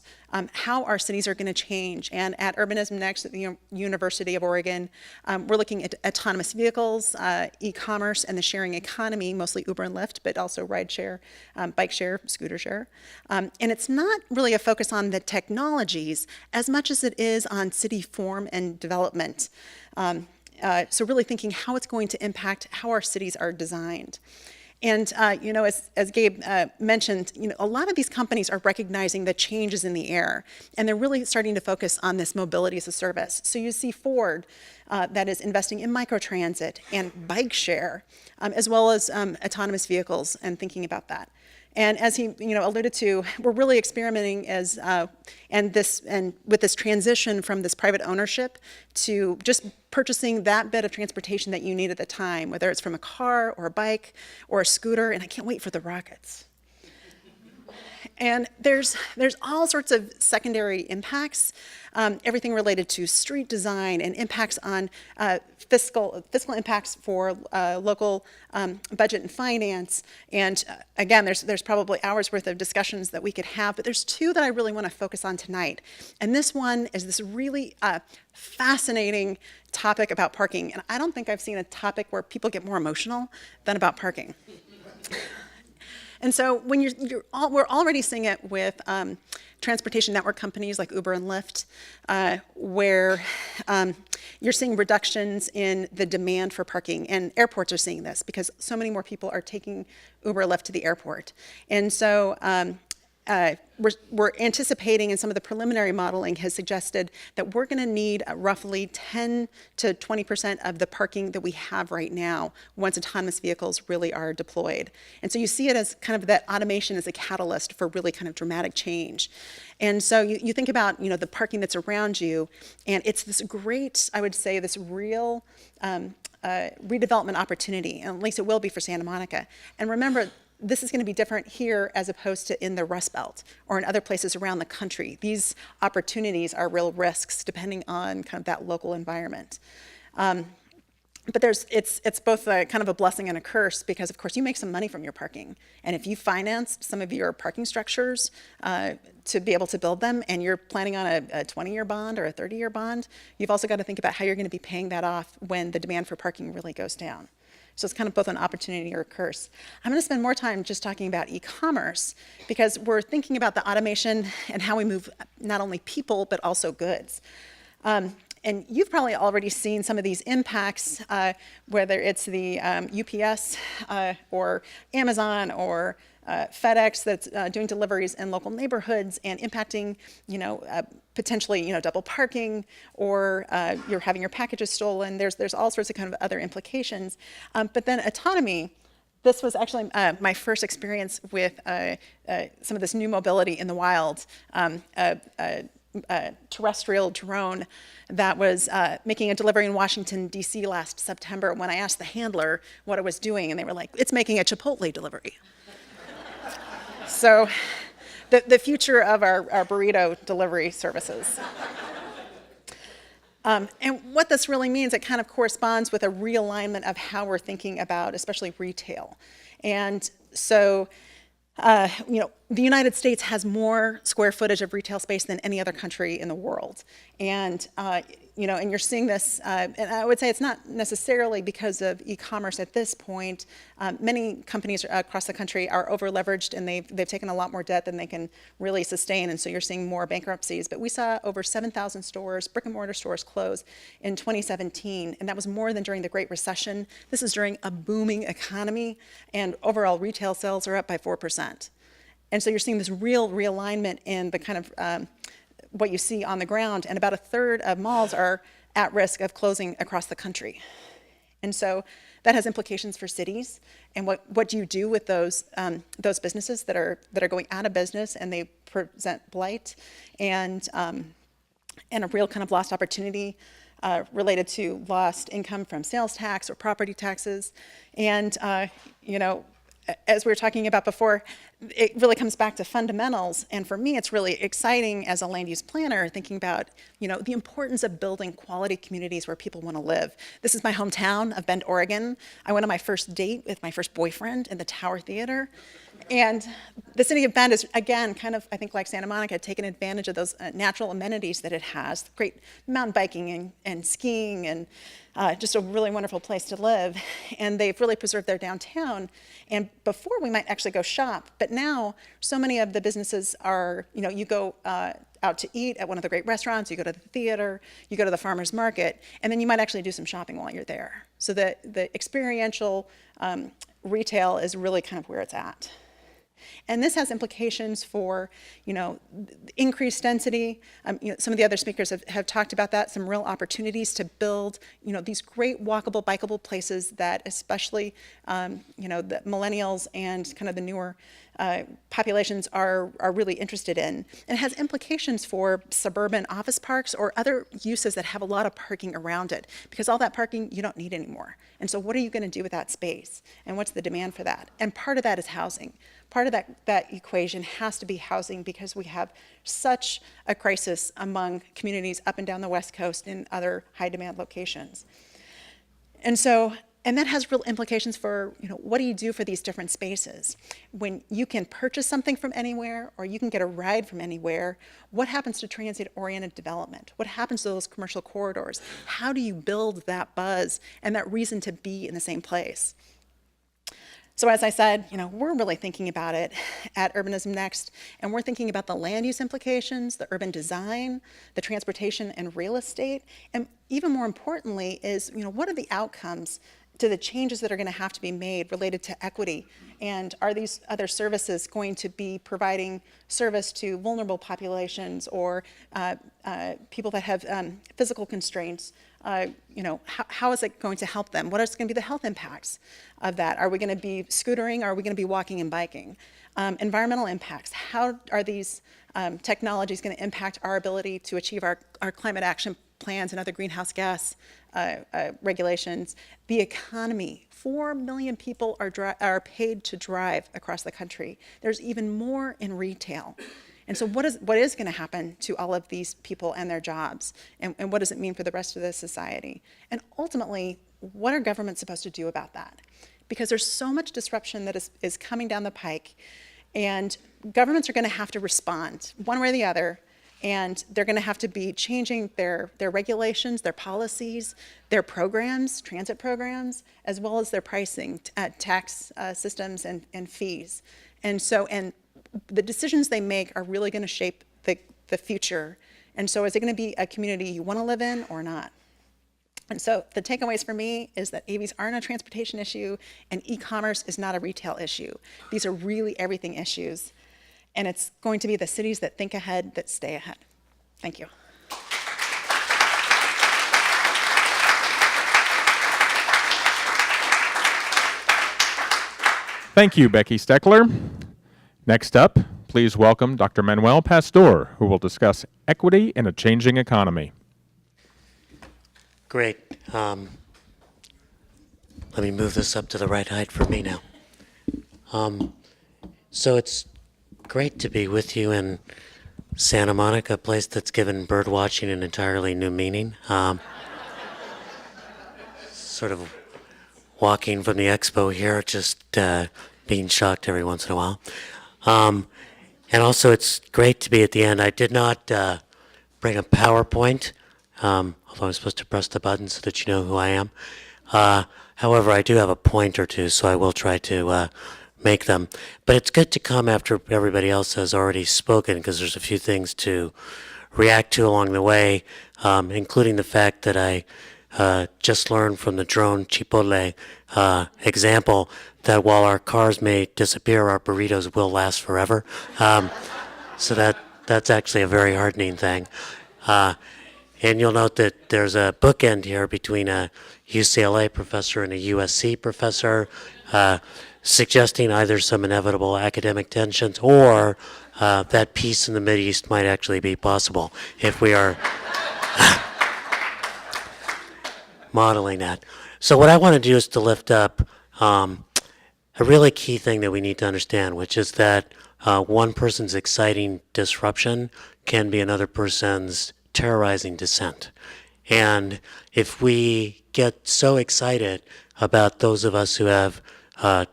how our cities are going to change. And at Urbanism Next at the University of Oregon, we're looking at autonomous vehicles, e-commerce, and the sharing economy, mostly Uber and Lyft, but also ride share, bike share, scooter share. And it's not really a focus on the technologies as much as it is on city form and development. So really thinking how it's going to impact how our cities are designed. And, as Gabe mentioned, a lot of these companies are recognizing the changes in the air, and they're really starting to focus on this mobility as a service. So you see Ford that is investing in microtransit and bike share, as well as autonomous vehicles and thinking about that. And as he, alluded to, we're really experimenting and with this transition from this private ownership to just purchasing that bit of transportation that you need at the time, whether it's from a car or a bike or a scooter. And I can't wait for the rockets. And there's all sorts of secondary impacts, everything related to street design and impacts on fiscal impacts for local budget and finance. And again, there's probably hours worth of discussions that we could have, but there's two that I really want to focus on tonight. And this one is this really fascinating topic about parking. And I don't think I've seen a topic where people get more emotional than about parking. And so when we're already seeing it with transportation network companies like Uber and Lyft, where you're seeing reductions in the demand for parking. And airports are seeing this because so many more people are taking Uber or Lyft to the airport. And so we're anticipating, and some of the preliminary modeling has suggested that we're going to need roughly 10 to 20% of the parking that we have right now once autonomous vehicles really are deployed. And so you see it as kind of that automation as a catalyst for really kind of dramatic change. And so you think about, the parking that's around you, and it's this great, I would say, this real redevelopment opportunity, and at least it will be for Santa Monica. And remember, this is going to be different here as opposed to in the Rust Belt or in other places around the country. These opportunities are real risks depending on kind of that local environment. But it's both kind of a blessing and a curse because, of course, you make some money from your parking. And if you financed some of your parking structures to be able to build them and you're planning on a 20-year bond or a 30-year bond, you've also got to think about how you're going to be paying that off when the demand for parking really goes down. So it's kind of both an opportunity or a curse. I'm going to spend more time just talking about e-commerce because we're thinking about the automation and how we move not only people but also goods. And you've probably already seen some of these impacts, whether it's the UPS or Amazon or FedEx that's doing deliveries in local neighborhoods and impacting, potentially, double parking, or you're having your packages stolen. There's all sorts of kind of other implications. But then autonomy. This was actually my first experience with some of this new mobility in the wild. A terrestrial drone that was making a delivery in Washington, D.C. last September when I asked the handler what it was doing, and they were like, it's making a Chipotle delivery. So the future of our burrito delivery services. And what this really means, it kind of corresponds with a realignment of how we're thinking about, especially retail. And so, the United States has more square footage of retail space than any other country in the world. And, and you're seeing this, and I would say it's not necessarily because of e-commerce at this point. Many companies across the country are over-leveraged and they've taken a lot more debt than they can really sustain, and so you're seeing more bankruptcies. But we saw over 7,000 stores, brick and mortar stores, close in 2017, and that was more than during the Great Recession. This is during a booming economy, and overall retail sales are up by 4%. And so you're seeing this real realignment in the kind of what you see on the ground, and about a third of malls are at risk of closing across the country. And so that has implications for cities, and what do you do with those businesses that are going out of business and they present blight and a real kind of lost opportunity related to lost income from sales tax or property taxes. And as we were talking about before, it really comes back to fundamentals. And for me, it's really exciting as a land use planner, thinking about, the importance of building quality communities where people want to live. This is my hometown of Bend, Oregon. I went on my first date with my first boyfriend in the Tower Theater. And the city of Bend is, again, kind of, I think, like Santa Monica, taking advantage of those natural amenities that it has, great mountain biking and skiing, and just a really wonderful place to live. And they've really preserved their downtown. And before, we might actually go shop, but now so many of the businesses are, you go out to eat at one of the great restaurants, you go to the theater, you go to the farmer's market, and then you might actually do some shopping while you're there. So the experiential retail is really kind of where it's at. And this has implications for, increased density. Some of the other speakers have talked about that, some real opportunities to build, these great walkable, bikeable places that especially, the millennials and kind of the newer populations are really interested in. And it has implications for suburban office parks or other uses that have a lot of parking around it, because all that parking you don't need anymore. And so what are you going to do with that space? And what's the demand for that? And part of that is housing. Part of that equation has to be housing, because we have such a crisis among communities up and down the West Coast and other high demand locations. And that has real implications for, what do you do for these different spaces? When you can purchase something from anywhere or you can get a ride from anywhere, what happens to transit-oriented development? What happens to those commercial corridors? How do you build that buzz and that reason to be in the same place? So as I said, we're really thinking about it at Urbanism Next, and we're thinking about the land use implications, the urban design, the transportation and real estate, and even more importantly is, what are the outcomes to the changes that are going to have to be made related to equity? And are these other services going to be providing service to vulnerable populations or people that have physical constraints? How is it going to help them? What is going to be the health impacts of that? Are we going to be scootering? Are we going to be walking and biking? Environmental impacts. How are these technologies going to impact our ability to achieve our climate action plans and other greenhouse gas regulations? The economy. 4 million people are paid to drive across the country. There's even more in retail. And so what is going to happen to all of these people and their jobs? And what does it mean for the rest of the society? And ultimately, what are governments supposed to do about that? Because there's so much disruption that is coming down the pike, and governments are going to have to respond one way or the other, and they're going to have to be changing their regulations, their policies, their programs, transit programs, as well as their pricing, tax systems and fees. And the decisions they make are really going to shape the future. And so is it going to be a community you want to live in or not? And so the takeaways for me is that AVs aren't a transportation issue, and e-commerce is not a retail issue. These are really everything issues. And it's going to be the cities that think ahead that stay ahead. Thank you. Thank you, Becky Steckler. Next up, please welcome Dr. Manuel Pastor, who will discuss equity in a changing economy. Great. Let me move this up to the right height for me now. So it's great to be with you in Santa Monica, a place that's given bird watching an entirely new meaning. Sort of walking from the expo here, just being shocked every once in a while. And also, it's great to be at the end. I did not bring a PowerPoint, although I'm supposed to press the button so that you know who I am. However, I do have a point or two, so I will try to make them. But it's good to come after everybody else has already spoken, because there's a few things to react to along the way, including the fact that I just learned from the drone Chipotle example that while our cars may disappear, our burritos will last forever. So that's actually a very heartening thing. And you'll note that there's a bookend here between a UCLA professor and a USC professor, suggesting either some inevitable academic tensions or that peace in the Mideast might actually be possible if we are modeling that. So what I want to do is to lift up a really key thing that we need to understand, which is that one person's exciting disruption can be another person's terrorizing dissent. And if we get so excited about those of us who have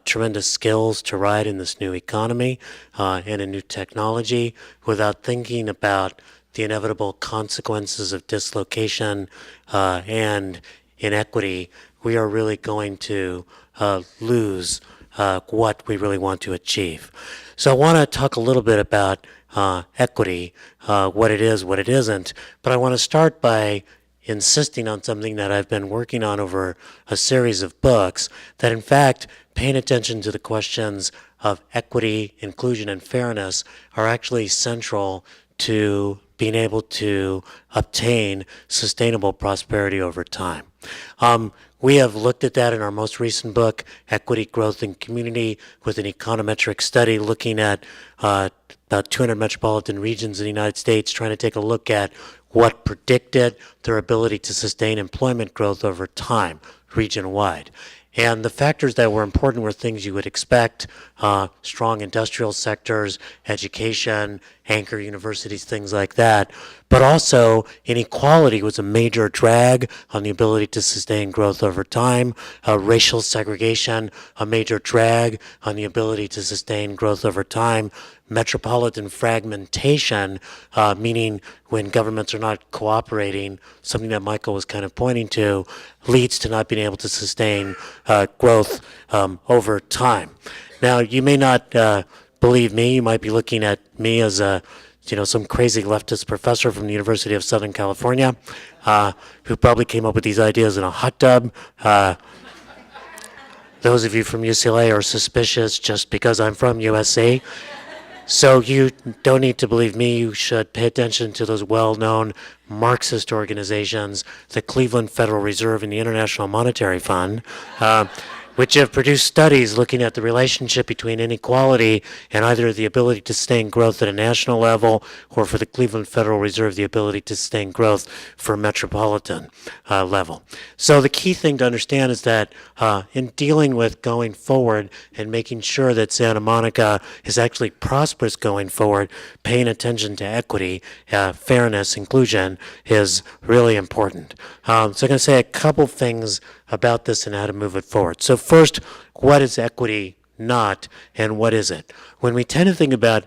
tremendous skills to ride in this new economy and a new technology without thinking about the inevitable consequences of dislocation and inequity, we are really going to lose what we really want to achieve. So I want to talk a little bit about equity, what it is, what it isn't, but I want to start by insisting on something that I've been working on over a series of books, that in fact, paying attention to the questions of equity, inclusion, and fairness are actually central to being able to obtain sustainable prosperity over time. We have looked at that in our most recent book, Equity, Growth, and Community, with an econometric study looking at about 200 metropolitan regions in the United States, trying to take a look at what predicted their ability to sustain employment growth over time, region-wide. And the factors that were important were things you would expect, strong industrial sectors, education, anchor universities, things like that. But also, inequality was a major drag on the ability to sustain growth over time. Racial segregation, a major drag on the ability to sustain growth over time. Metropolitan fragmentation, meaning when governments are not cooperating, something that Michael was kind of pointing to, leads to not being able to sustain growth over time. Now, you may not believe me. You might be looking at me as some crazy leftist professor from the University of Southern California, who probably came up with these ideas in a hot tub. Those of you from UCLA are suspicious just because I'm from USC. So you don't need to believe me. You should pay attention to those well-known Marxist organizations, the Cleveland Federal Reserve and the International Monetary Fund, which have produced studies looking at the relationship between inequality and either the ability to sustain growth at a national level, or for the Cleveland Federal Reserve, the ability to sustain growth for a metropolitan level. So the key thing to understand is that in dealing with going forward and making sure that Santa Monica is actually prosperous going forward, paying attention to equity, fairness, inclusion is really important. So I'm going to say a couple things about this and how to move it forward. So first, what is equity not, and what is it? When we tend to think about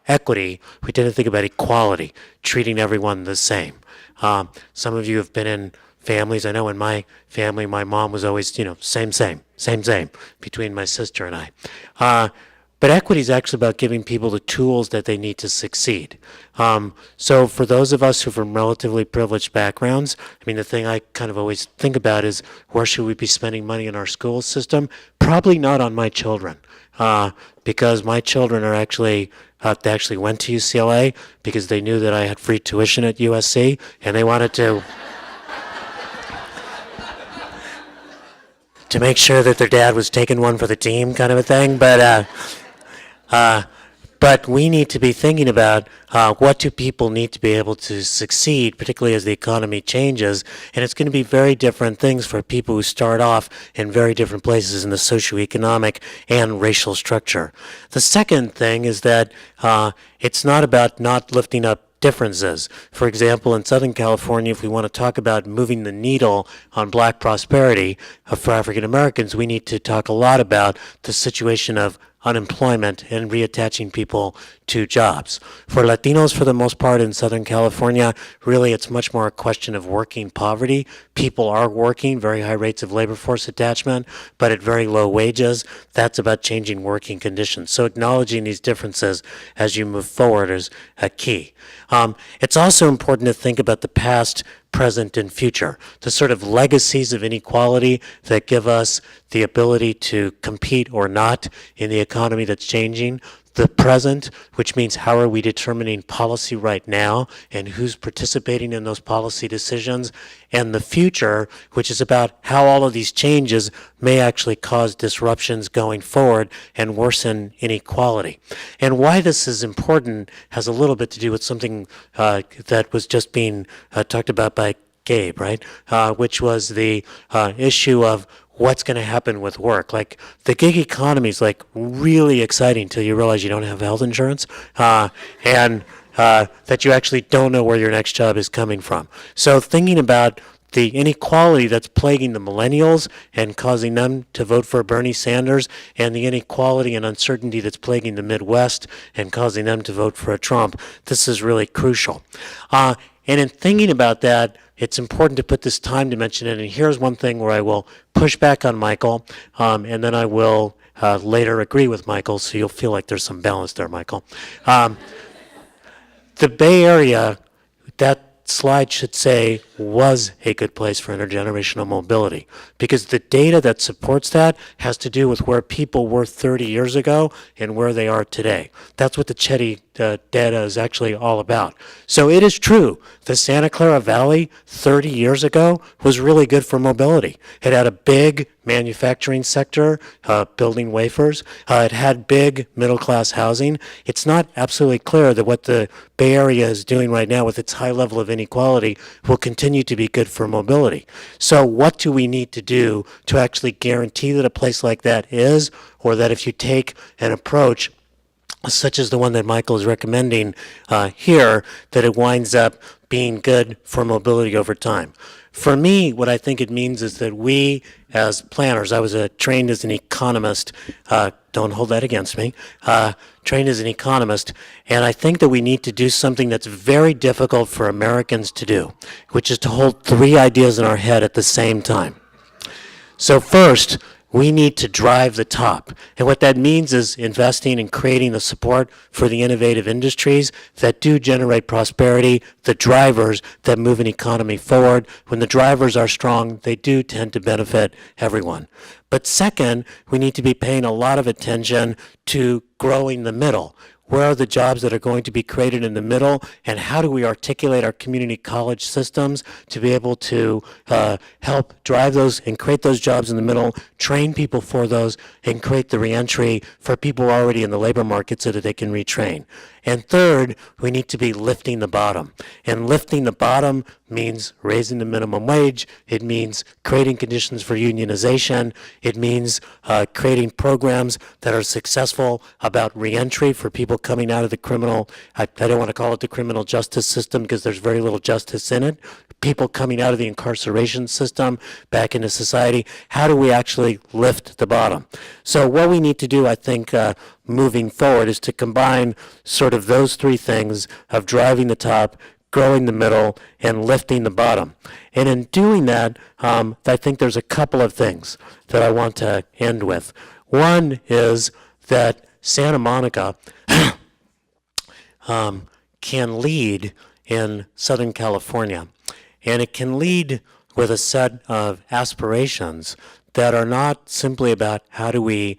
equity, we tend to think about equality, treating everyone the same. Some of you have been in families. I know in my family, my mom was always, same, between my sister and I. But equity is actually about giving people the tools that they need to succeed. So for those of us who are from relatively privileged backgrounds, the thing I kind of always think about is, where should we be spending money in our school system? Probably not on my children, because my children are actually, they actually went to UCLA because they knew that I had free tuition at USC, and they wanted to make sure that their dad was taking one for the team, kind of a thing. But But we need to be thinking about what do people need to be able to succeed, particularly as the economy changes. And it's going to be very different things for people who start off in very different places in the socioeconomic and racial structure. The second thing is that it's not about not lifting up differences. For example, in Southern California, if we want to talk about moving the needle on black prosperity for African Americans, we need to talk a lot about the situation of unemployment and reattaching people to jobs. For Latinos, for the most part in Southern California, really it's much more a question of working poverty. People are working, very high rates of labor force attachment, but at very low wages. That's about changing working conditions. So acknowledging these differences as you move forward is a key. It's also important to think about the past, present, and future, the sort of legacies of inequality that give us the ability to compete or not in the economy that's changing. The present, which means how are we determining policy right now and who's participating in those policy decisions, and the future, which is about how all of these changes may actually cause disruptions going forward and worsen inequality. And why this is important has a little bit to do with something that was just being talked about by Gabe, right? Which was the issue of what's going to happen with work. Like the gig economy is like really exciting till you realize you don't have health insurance and that you actually don't know where your next job is coming from. So thinking about the inequality that's plaguing the millennials and causing them to vote for Bernie Sanders, and the inequality and uncertainty that's plaguing the Midwest and causing them to vote for a Trump, this is really crucial. And in thinking about that, it's important to put this time dimension in. And here's one thing where I will push back on Michael, and then I will later agree with Michael, so you'll feel like there's some balance there, Michael. The Bay Area, that slide should say, was a good place for intergenerational mobility, because the data that supports that has to do with where people were 30 years ago and where they are today. That's what the Chetty data is actually all about. So it is true, the Santa Clara Valley 30 years ago was really good for mobility. It had a big manufacturing sector, building wafers. It had big middle-class housing. It's not absolutely clear that what the Bay Area is doing right now with its high level of inequality will continue to be good for mobility. So what do we need to do to actually guarantee that a place like that is, or that if you take an approach such as the one that Michael is recommending here, that it winds up being good for mobility over time? For me, what I think it means is that we, as planners, I was trained as an economist, don't hold that against me, trained as an economist, and I think that we need to do something that's very difficult for Americans to do, which is to hold three ideas in our head at the same time. So first, we need to drive the top. And what that means is investing and creating the support for the innovative industries that do generate prosperity, the drivers that move an economy forward. When the drivers are strong, they do tend to benefit everyone. But second, we need to be paying a lot of attention to growing the middle. Where are the jobs that are going to be created in the middle, and how do we articulate our community college systems to be able to help drive those and create those jobs in the middle, train people for those, and create the reentry for people already in the labor market so that they can retrain. And third, we need to be lifting the bottom. And lifting the bottom means raising the minimum wage. It means creating conditions for unionization. It means creating programs that are successful about reentry for people coming out of the criminal, I don't want to call it the criminal justice system because there's very little justice in it. People coming out of the incarceration system back into society. How do we actually lift the bottom? So what we need to do, I think, moving forward is to combine sort of those three things of driving the top, growing the middle, and lifting the bottom. And in doing that, I think there's a couple of things that I want to end with. One is that Santa Monica can lead in Southern California. And it can lead with a set of aspirations that are not simply about how do we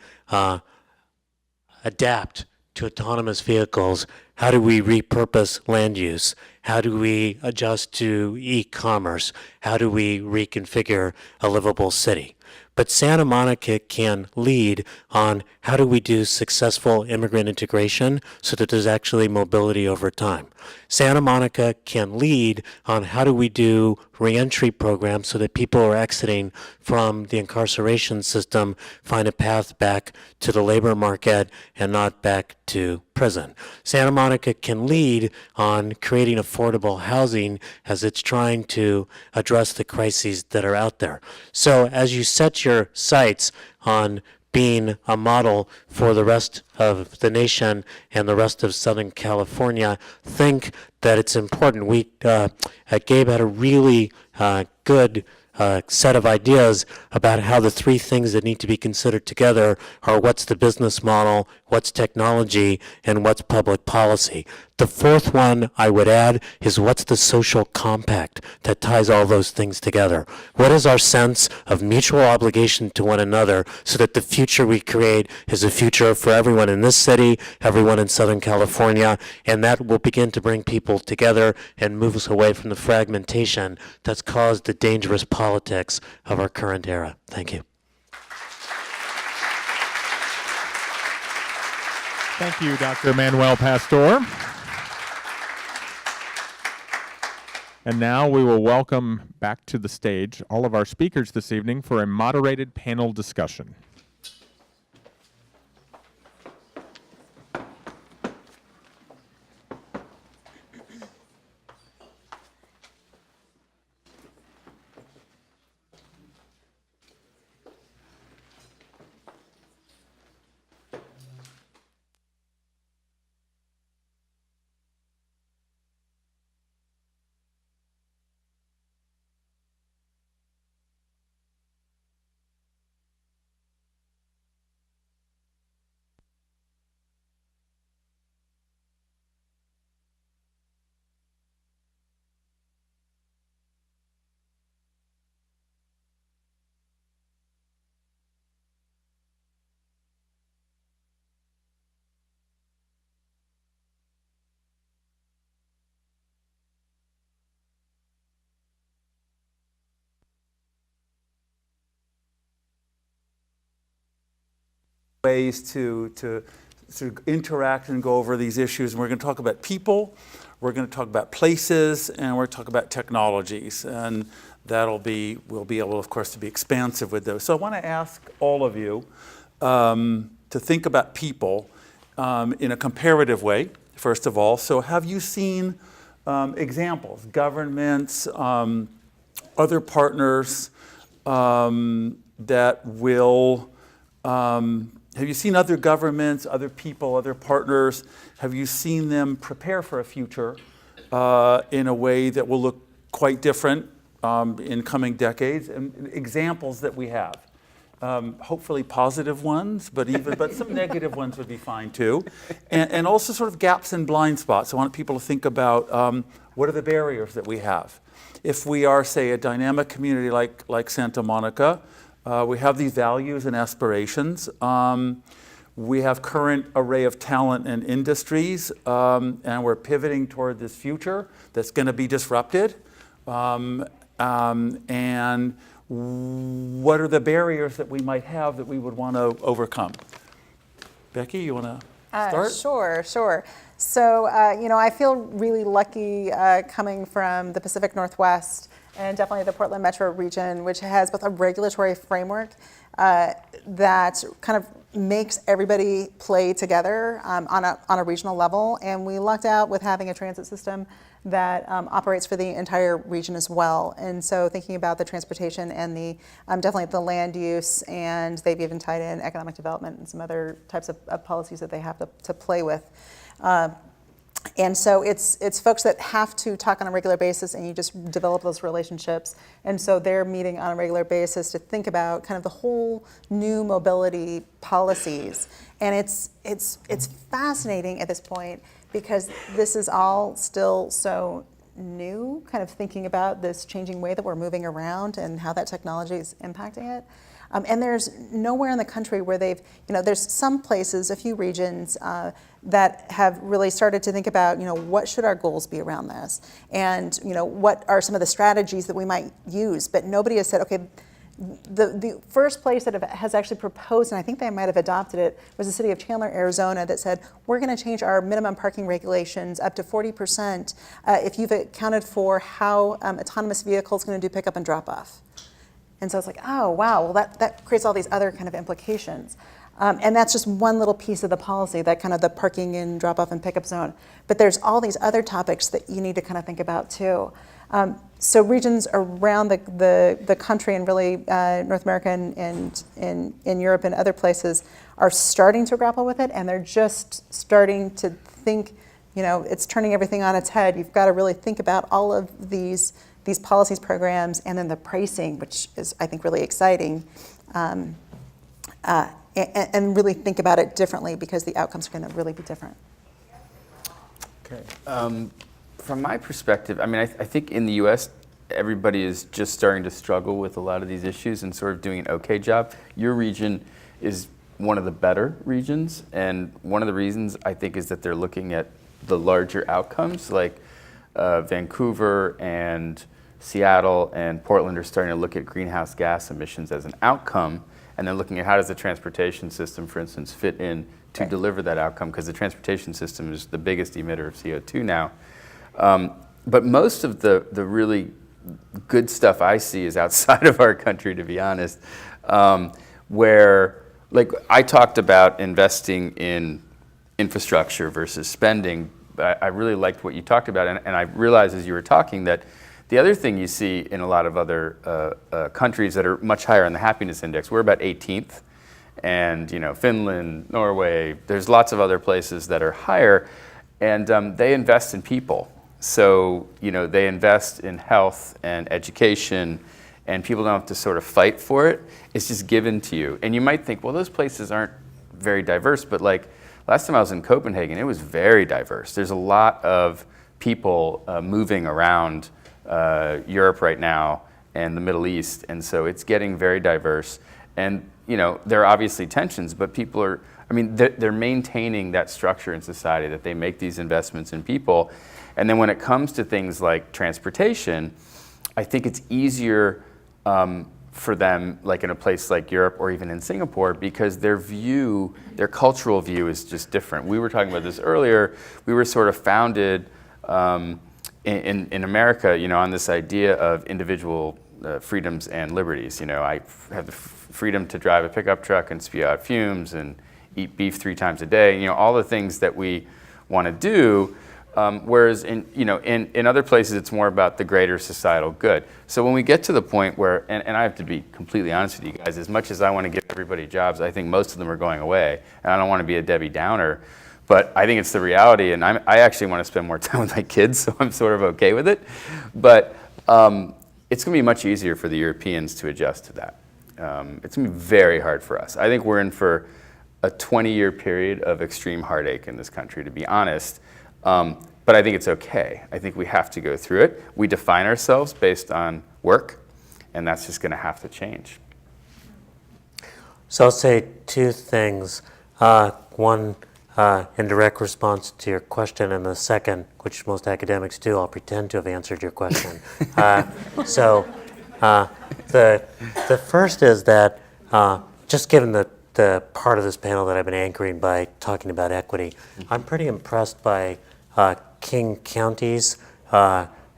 adapt to autonomous vehicles, how do we repurpose land use, how do we adjust to e-commerce, how do we reconfigure a livable city. but Santa Monica can lead on how do we do successful immigrant integration so that there's actually mobility over time. Santa Monica can lead on how do we do reentry programs so that people who are exiting from the incarceration system find a path back to the labor market and not back to prison. Santa Monica can lead on creating affordable housing as it's trying to address the crises that are out there. So as you set your sights on being a model for the rest of the nation and the rest of Southern California, think that it's important. Gabe had a really good set of ideas about how the three things that need to be considered together are what's the business model, what's technology, and what's public policy. The fourth one I would add is what's the social compact that ties all those things together? What is our sense of mutual obligation to one another so that the future we create is a future for everyone in this city, everyone in Southern California, and that will begin to bring people together and move us away from the fragmentation that's caused the dangerous politics of our current era. Thank you. Thank you, Dr. Manuel Pastor. And now we will welcome back to the stage all of our speakers this evening for a moderated panel discussion. Ways to sort of interact and go over these issues. And we're going to talk about people, we're going to talk about places, and we're going to talk about technologies. And we'll be able, of course, to be expansive with those. So I want to ask all of you to think about people in a comparative way, first of all. So have you seen examples, governments, other partners that will have you seen other governments, other people, other partners? Have you seen them prepare for a future in a way that will look quite different in coming decades? And examples that we have, hopefully positive ones, but some negative ones would be fine too. And also sort of gaps and blind spots. I want people to think about what are the barriers that we have. If we are, say, a dynamic community like Santa Monica, we have these values and aspirations. We have current array of talent and industries, and we're pivoting toward this future that's going to be disrupted. And what are the barriers that we might have that we would want to overcome? Becky, you want to start? Sure. So, I feel really lucky coming from the Pacific Northwest and definitely the Portland metro region, which has both a regulatory framework that kind of makes everybody play together on a regional level. And we lucked out with having a transit system that operates for the entire region as well. And so thinking about the transportation and the definitely the land use, and they've even tied in economic development and some other types of policies that they have to play with. And so it's folks that have to talk on a regular basis, and you just develop those relationships. And so they're meeting on a regular basis to think about kind of the whole new mobility policies. And it's fascinating at this point because this is all still so new, kind of thinking about this changing way that we're moving around and how that technology is impacting it. And there's nowhere in the country where there's some places, a few regions that have really started to think about, what should our goals be around this? And, what are some of the strategies that we might use? But nobody has said, okay, the first place that has actually proposed, and I think they might have adopted it, was the city of Chandler, Arizona, that said, we're going to change our minimum parking regulations up to 40% if you've accounted for how autonomous vehicles going to do pickup and drop off. And so it's like, oh, wow, well, that creates all these other kind of implications. And that's just one little piece of the policy, that kind of the parking and drop off and pickup zone. But there's all these other topics that you need to kind of think about too. So regions around the country, and really North America and in Europe and other places, are starting to grapple with it, and they're just starting to think, it's turning everything on its head. You've got to really think about all of these policies, programs, and then the pricing, which is, I think, really exciting, and really think about it differently, because the outcomes are going to really be different. Okay. From my perspective, I mean, I think in the U.S., everybody is just starting to struggle with a lot of these issues and sort of doing an okay job. Your region is one of the better regions, and one of the reasons, I think, is that they're looking at the larger outcomes, like Vancouver and Seattle and Portland are starting to look at greenhouse gas emissions as an outcome, and then looking at how does the transportation system, for instance, fit in to deliver that outcome, because the transportation system is the biggest emitter of CO2 now. But most of the really good stuff I see is outside of our country, to be honest, where, like, I talked about investing in infrastructure versus spending, but I really liked what you talked about, and I realized as you were talking that the other thing you see in a lot of other countries that are much higher on the happiness index, we're about 18th, and Finland, Norway, there's lots of other places that are higher, and they invest in people. So, they invest in health and education, and people don't have to sort of fight for it. It's just given to you. And you might think, well, those places aren't very diverse, but like last time I was in Copenhagen, it was very diverse. There's a lot of people moving around Europe right now and the Middle East, and so it's getting very diverse. And, there are obviously tensions, but people are, they're maintaining that structure in society, that they make these investments in people. And then when it comes to things like transportation, I think it's easier for them, like in a place like Europe or even in Singapore, because their cultural view is just different. We were talking about this earlier. We were sort of founded in America, on this idea of individual freedoms and liberties. I have the freedom to drive a pickup truck and spew out fumes and eat beef 3 times a day. All the things that we want to do. Whereas in other places, it's more about the greater societal good. So when we get to the point where, and I have to be completely honest with you guys, as much as I want to give everybody jobs, I think most of them are going away, and I don't want to be a Debbie Downer, but I think it's the reality, and I actually want to spend more time with my kids, so I'm sort of okay with it. But it's going to be much easier for the Europeans to adjust to that. It's going to be very hard for us. I think we're in for a 20-year period of extreme heartache in this country, to be honest. But I think it's okay. I think we have to go through it. We define ourselves based on work, and that's just going to have to change. So I'll say 2 things. One, in direct response to your question, and the second, which most academics do, I'll pretend to have answered your question. The first is that just given the part of this panel that I've been anchoring by talking about equity, I'm pretty impressed by King County's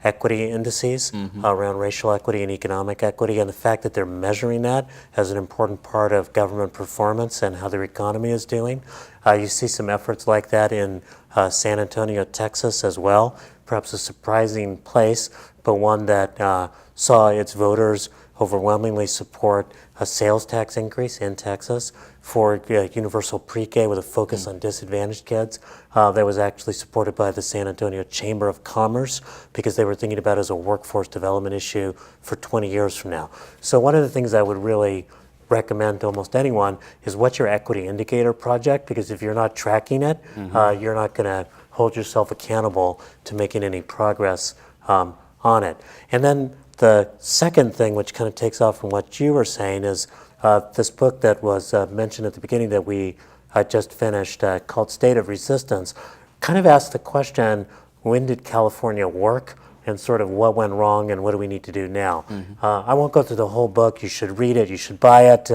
equity indices around racial equity and economic equity, and the fact that they're measuring that as an important part of government performance and how their economy is doing. You see some efforts like that in San Antonio, Texas as well, perhaps a surprising place, but one that saw its voters overwhelmingly support a sales tax increase in Texas for universal pre-K with a focus on disadvantaged kids. That was actually supported by the San Antonio Chamber of Commerce, because they were thinking about it as a workforce development issue for 20 years from now. So one of the things I would really recommend to almost anyone is, what's your equity indicator project? Because if you're not tracking it, you're not going to hold yourself accountable to making any progress on it. And then the second thing, which kind of takes off from what you were saying, is this book that was mentioned at the beginning that we just finished called State of Resistance, kind of asked the question, when did California work and sort of what went wrong and what do we need to do now. I won't go through the whole book. You should read it. You should buy it,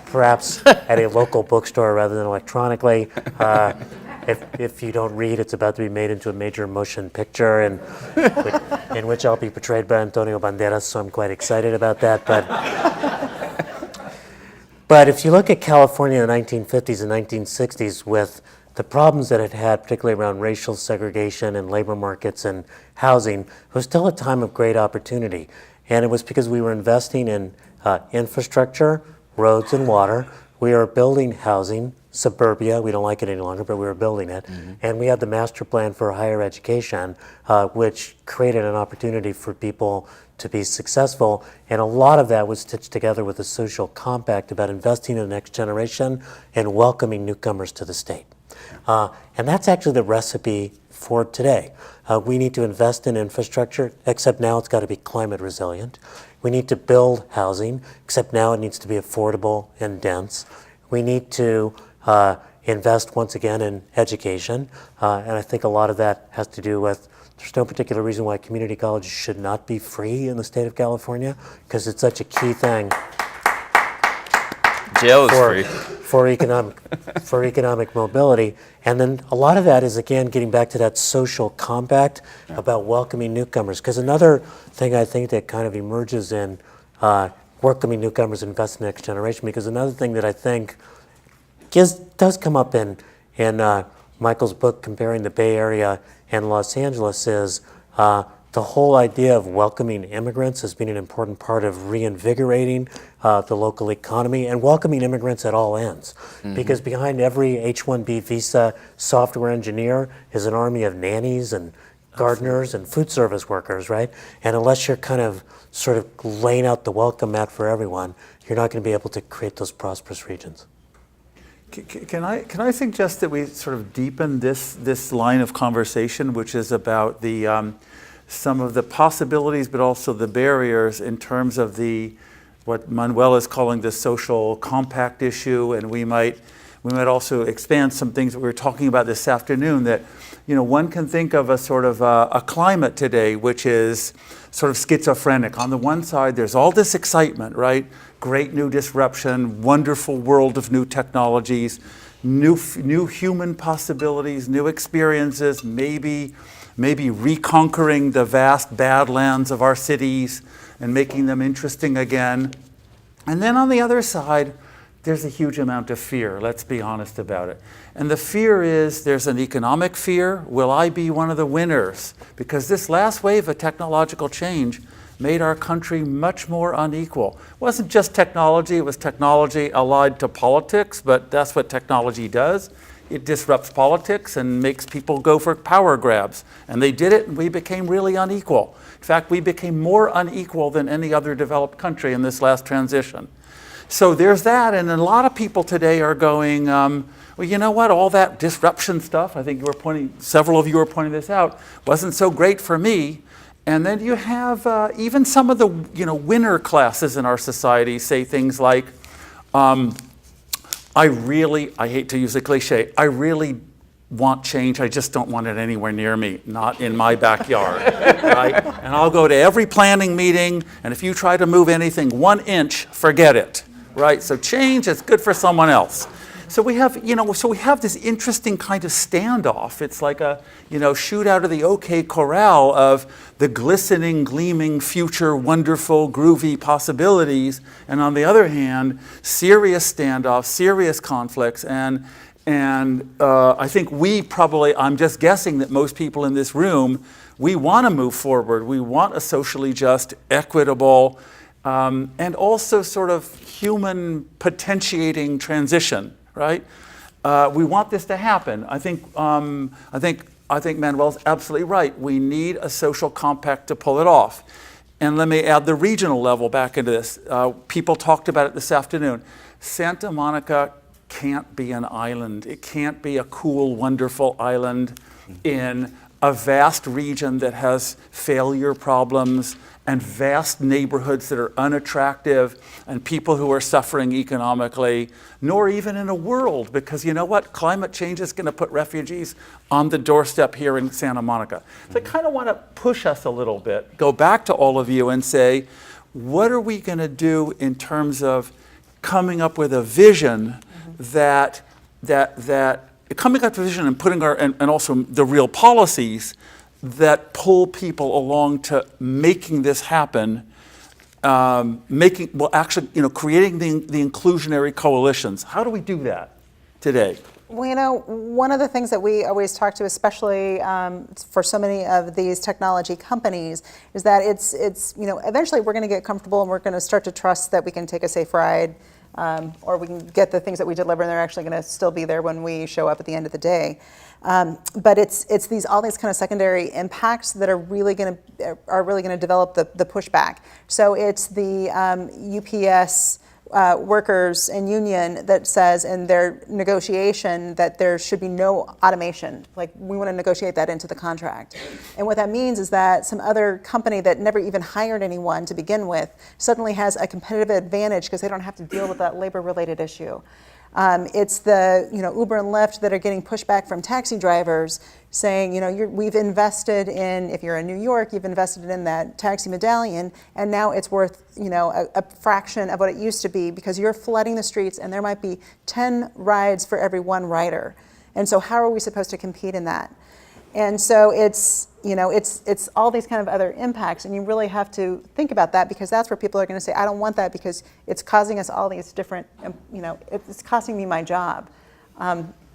perhaps at a local bookstore rather than electronically. If you don't read, it's about to be made into a major motion picture in which I'll be portrayed by Antonio Banderas, so I'm quite excited about that. But if you look at California in the 1950s and 1960s with the problems that it had, particularly around racial segregation and labor markets and housing, it was still a time of great opportunity. And it was because we were investing in infrastructure, roads and water. We were building housing, suburbia, we don't like it any longer, but we were building it. And we had the master plan for higher education, which created an opportunity for people to be successful. And a lot of that was stitched together with a social compact about investing in the next generation and welcoming newcomers to the state. And that's actually the recipe for today. We need to invest in infrastructure, except now it's got to be climate resilient. We need to build housing, except now it needs to be affordable and dense. We need to invest once again in education, and I think a lot of that has to do with there's no particular reason why community colleges should not be free in the state of California, because it's such a key thing Jail is free. for economic mobility. And then a lot of that is, again, getting back to that social compact about welcoming newcomers. Because another thing I think that kind of emerges in welcoming newcomers and invest in the next generation, because another thing that I think does come up in Michael's book comparing the Bay Area and Los Angeles is the whole idea of welcoming immigrants has been an important part of reinvigorating the local economy and welcoming immigrants at all ends. Because behind every H-1B visa software engineer is an army of nannies and gardeners and food service workers, right? And unless you're kind of sort of laying out the welcome mat for everyone, you're not going to be able to create those prosperous regions. Can I suggest that we sort of deepen this line of conversation, which is about the some of the possibilities, but also the barriers in terms of what Manuel is calling the social compact issue, and we might also expand some things that we were talking about this afternoon. That one can think of a sort of a climate today which is sort of schizophrenic. On the one side, there's all this excitement, right? Great new disruption, wonderful world of new technologies, new human possibilities, new experiences, maybe reconquering the vast badlands of our cities and making them interesting again. And then on the other side, there's a huge amount of fear, let's be honest about it. And the fear is, there's an economic fear. Will I be one of the winners? Because this last wave of technological change made our country much more unequal. It wasn't just technology, it was technology allied to politics, but that's what technology does. It disrupts politics and makes people go for power grabs. And they did it, and we became really unequal. In fact, we became more unequal than any other developed country in this last transition. So there's that, and a lot of people today are going, well, you know what, all that disruption stuff, I think several of you were pointing this out, wasn't so great for me. And then you have even some of the winner classes in our society say things like, I hate to use a cliche, I really want change, I just don't want it anywhere near me, not in my backyard, right? And I'll go to every planning meeting, and if you try to move anything 1 inch, forget it, right? So change is good for someone else. So we have, this interesting kind of standoff. It's like a, shoot out of the OK Corral of the glistening, gleaming future, wonderful, groovy possibilities, and on the other hand, serious standoffs, serious conflicts, and I think I'm just guessing that most people in this room, we want to move forward. We want a socially just, equitable, and also sort of human potentiating transition. Right? We want this to happen. I think Manuel's absolutely right. We need a social compact to pull it off. And let me add the regional level back into this. People talked about it this afternoon. Santa Monica can't be an island. It can't be a cool, wonderful island in a vast region that has failure problems and vast neighborhoods that are unattractive and people who are suffering economically, nor even in a world, because you know what? Climate change is going to put refugees on the doorstep here in Santa Monica. So I kind of want to push us a little bit, go back to all of you and say, what are we going to do in terms of coming up with a vision that coming up with a vision and putting and also the real policies that pull people along to making this happen, creating the inclusionary coalitions. How do we do that today? Well, one of the things that we always talk to, especially for so many of these technology companies, is that it's eventually we're going to get comfortable and we're going to start to trust that we can take a safe ride, or we can get the things that we deliver and they're actually going to still be there when we show up at the end of the day. But it's all these kind of secondary impacts that are really going to develop the pushback. So it's the UPS workers and union that says in their negotiation that there should be no automation. Like, we want to negotiate that into the contract. And what that means is that some other company that never even hired anyone to begin with suddenly has a competitive advantage because they don't have to deal with that labor-related issue. It's the Uber and Lyft that are getting pushback from taxi drivers saying, we've invested in, if you're in New York, you've invested in that taxi medallion, and now it's worth a fraction of what it used to be because you're flooding the streets and there might be 10 rides for every one rider. And so how are we supposed to compete in that? And so it's all these kind of other impacts, and you really have to think about that because that's where people are going to say, I don't want that because it's causing us all these different, it's costing me my job.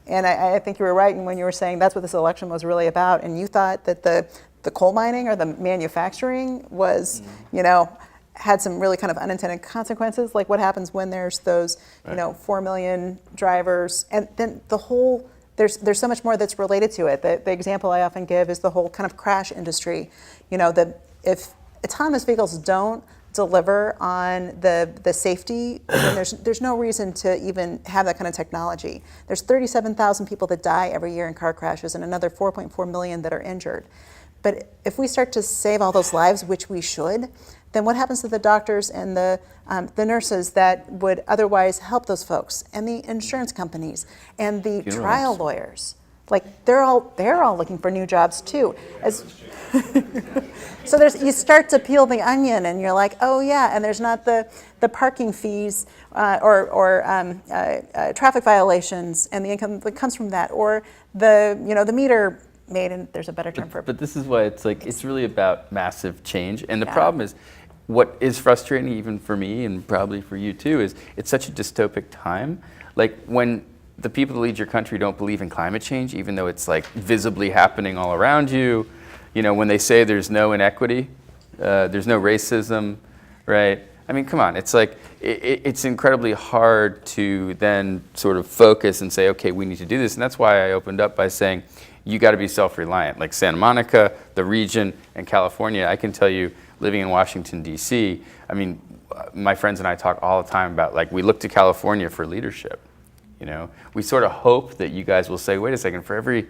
And I think you were right when you were saying that's what this election was really about, and you thought that the coal mining or the manufacturing was, had some really kind of unintended consequences, like what happens when there's those, 4 million drivers, and then the whole, there's so much more that's related to it. The example I often give is the whole kind of crash industry. If autonomous vehicles don't deliver on the safety, then there's no reason to even have that kind of technology. There's 37,000 people that die every year in car crashes and another 4.4 million that are injured. But if we start to save all those lives, which we should, then what happens to the doctors and the nurses that would otherwise help those folks, and the insurance companies and the trial lawyers? Like, they're all looking for new jobs too. So you start to peel the onion, and you're like, oh yeah, and there's not the parking fees or traffic violations and the income that comes from that, or the meter made, and there's a better term for it. But this is why it's really about massive change, and the problem is, what is frustrating even for me and probably for you too is it's such a dystopic time. Like, when the people that lead your country don't believe in climate change, even though it's like visibly happening all around you. When they say there's no inequity, there's no racism, right? I mean, come on, it's like, it's incredibly hard to then sort of focus and say, okay, we need to do this. And that's why I opened up by saying, you got to be self-reliant. Like Santa Monica, the region, and California, I can tell you, living in Washington, D.C., I mean, my friends and I talk all the time about, like, we look to California for leadership. We sort of hope that you guys will say, wait a second, for every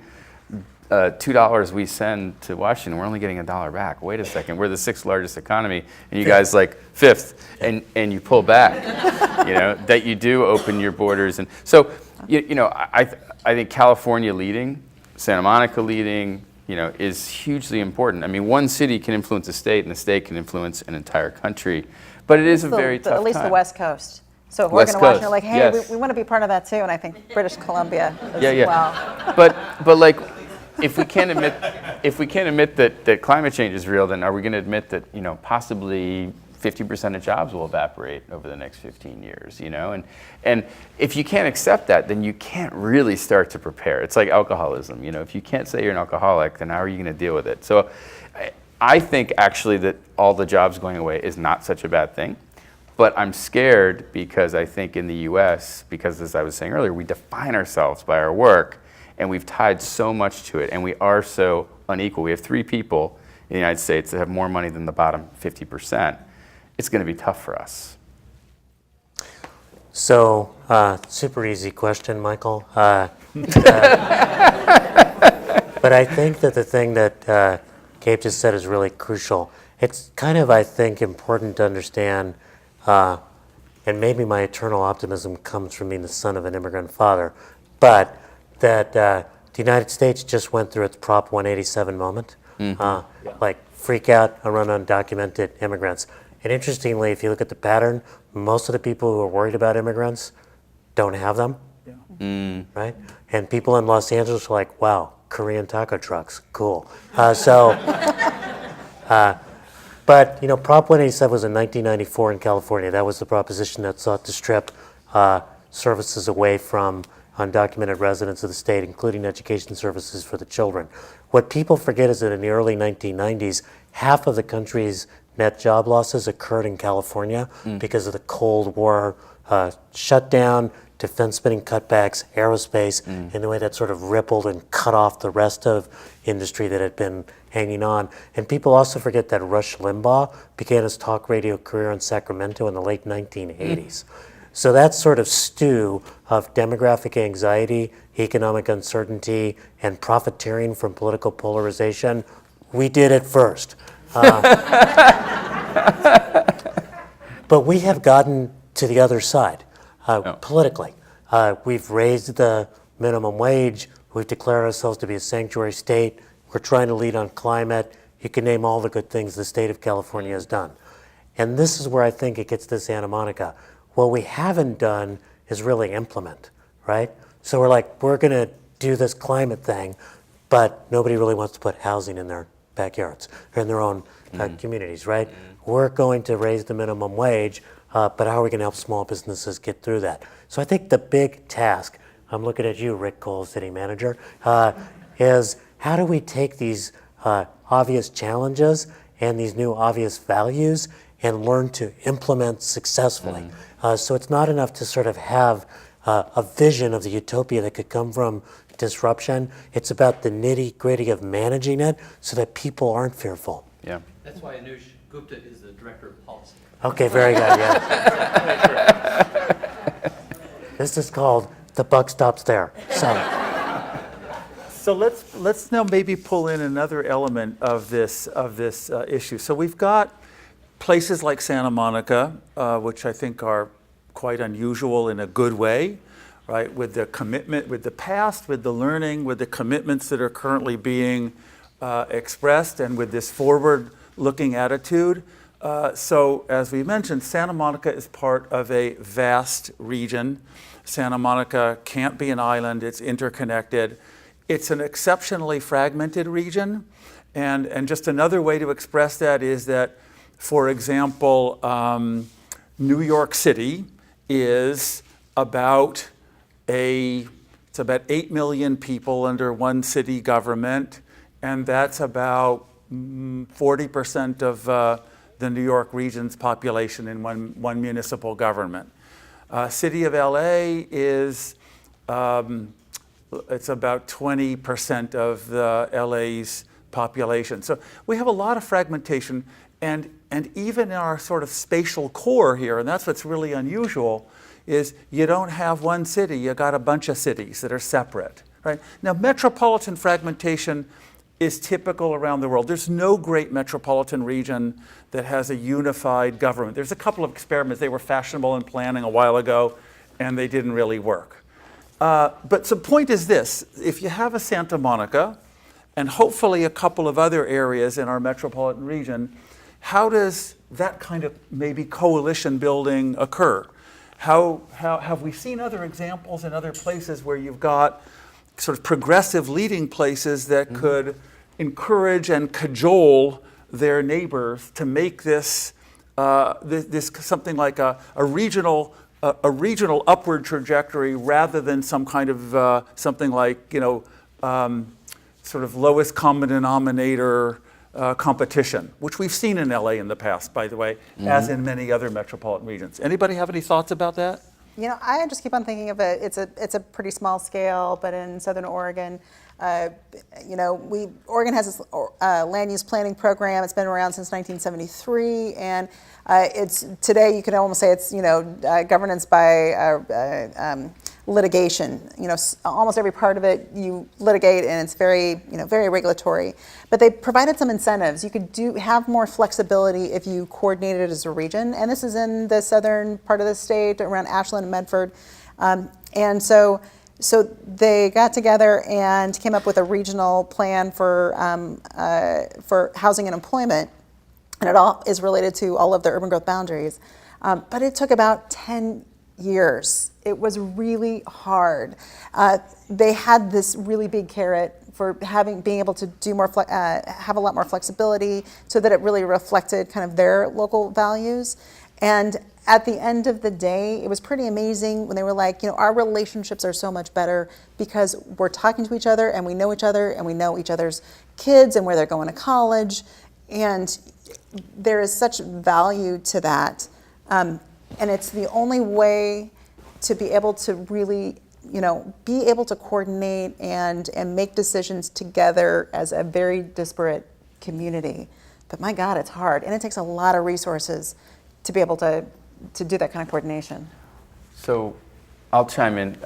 $2 we send to Washington, we're only getting $1 back. Wait a second, we're the 6th largest economy, and you guys like 5th, and you pull back. That you do open your borders, and so I think California leading, Santa Monica leading, is hugely important. I mean, one city can influence a state, and a state can influence an entire country, but it is a very tough time. At least the West Coast. So if West Oregon and Washington are Coast, like, hey, yes. we want to be part of that too, and I think British Columbia as Yeah. well. But like, if we can't admit that climate change is real, then are we going to admit that possibly 50% of jobs will evaporate over the next 15 years? And if you can't accept that, then you can't really start to prepare. It's like alcoholism. If you can't say you're an alcoholic, then how are you going to deal with it? So I think actually that all the jobs going away is not such a bad thing. But I'm scared because I think in the U.S., because as I was saying earlier, we define ourselves by our work, and we've tied so much to it, and we are so unequal. We have 3 people in the United States that have more money than the bottom 50%. It's going to be tough for us. So, super easy question, Michael. But I think that the thing that Gabe just said is really crucial. It's kind of, I think, important to understand, and maybe my eternal optimism comes from being the son of an immigrant father, but that the United States just went through its Prop 187 moment, like freak out around undocumented immigrants. And interestingly, if you look at the pattern, most of the people who are worried about immigrants don't have them, right? And people in Los Angeles are like, wow, Korean taco trucks, cool. But, you know, Prop 187 was in 1994 in California. That was the proposition that sought to strip services away from undocumented residents of the state, including education services for the children. What people forget is that in the early 1990s, half of the country's net job losses occurred in California because of the Cold War shutdown, defense spending cutbacks, aerospace, and the way that sort of rippled and cut off the rest of industry that had been hanging on. And people also forget that Rush Limbaugh began his talk radio career in Sacramento in the late 1980s. So that sort of stew of demographic anxiety, economic uncertainty, and profiteering from political polarization, we did it first. But we have gotten to the other side politically. We've raised the minimum wage. We've declared ourselves to be a sanctuary state. We're trying to lead on climate. You can name all the good things the state of California has done. And this is where I think it gets to Santa Monica. What we haven't done is really implement, right? So we're like, we're going to do this climate thing, but nobody really wants to put housing in their backyards or in their own communities, right? We're going to raise the minimum wage, but how are we going to help small businesses get through that? So I think the big task, I'm looking at you, Rick Cole, city manager, is how do we take these obvious challenges and these new obvious values and learn to implement successfully? So it's not enough to sort of have a vision of the utopia that could come from disruption. It's about the nitty-gritty of managing it so that people aren't fearful. Yeah. That's why Anush Gupta is the director of policy. Okay, very good, yeah. This is called The Buck Stops There. So let's now maybe pull in another element of this issue. So we've got places like Santa Monica, which I think are quite unusual in a good way, right? With the commitment, with the past, with the learning, with the commitments that are currently being expressed, and with this forward-looking attitude. So as we mentioned, Santa Monica is part of a vast region. Santa Monica can't be an island, it's interconnected. It's an exceptionally fragmented region. And just another way to express that is that, for example, New York City is about it's about 8 million people under one city government, and that's about 40% of the New York region's population in one municipal government. City of LA is it's about 20% of the LA's population. So we have a lot of fragmentation, and even in our sort of spatial core here, and that's what's really unusual, is you don't have one city, you got a bunch of cities that are separate, right? Now, metropolitan fragmentation is typical around the world. There's no great metropolitan region that has a unified government. There's a couple of experiments. They were fashionable in planning a while ago, and they didn't really work. But the point is this: if you have a Santa Monica, and hopefully a couple of other areas in our metropolitan region, how does that kind of maybe coalition building occur? How have we seen other examples in other places where you've got sort of progressive leading places that could encourage and cajole their neighbors to make this this something like a regional upward trajectory rather than some kind of something like, you know, sort of lowest common denominator competition, which we've seen in LA in the past, by the way, as in many other metropolitan regions. Anybody have any thoughts about that? You know, I just keep on thinking of it. It's a pretty small scale, but in Southern Oregon, you know, Oregon has this land use planning program. It's been around since 1973, and it's today you could almost say it's, you know, governance by litigation. Almost every part of it you litigate, and it's very, very regulatory. But they provided some incentives. You could have more flexibility if you coordinated as a region, and this is in the southern part of the state, around Ashland and Medford. And so they got together and came up with a regional plan for housing and employment, and it all is related to all of the urban growth boundaries. But it took about 10 years. It was really hard. They had this really big carrot for being able to do more, have a lot more flexibility, so that it really reflected kind of their local values. And at the end of the day, it was pretty amazing when they were like, our relationships are so much better because we're talking to each other, and we know each other, and we know each other's kids and where they're going to college. And there is such value to that. And it's the only way to be able to really, be able to coordinate and make decisions together as a very disparate community. But my God, it's hard. And it takes a lot of resources to be able to do that kind of coordination. So I'll chime in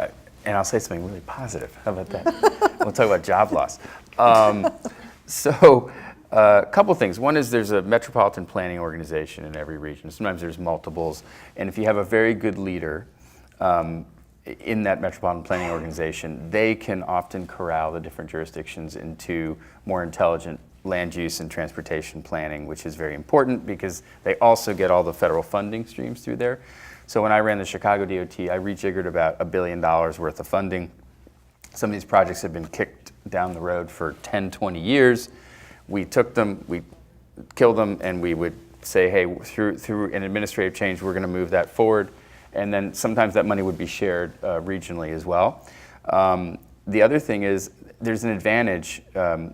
and I'll say something really positive. How about that? We'll talk about job loss. A couple things. One is there's a metropolitan planning organization in every region. Sometimes there's multiples. And if you have a very good leader in that metropolitan planning organization, they can often corral the different jurisdictions into more intelligent land use and transportation planning, which is very important because they also get all the federal funding streams through there. So when I ran the Chicago DOT, I rejiggered about $1 billion worth of funding. Some of these projects have been kicked down the road for 10, 20 years. We took them, we killed them, and we would say, hey, through an administrative change, we're going to move that forward. And then sometimes that money would be shared regionally as well. The other thing is there's an advantage,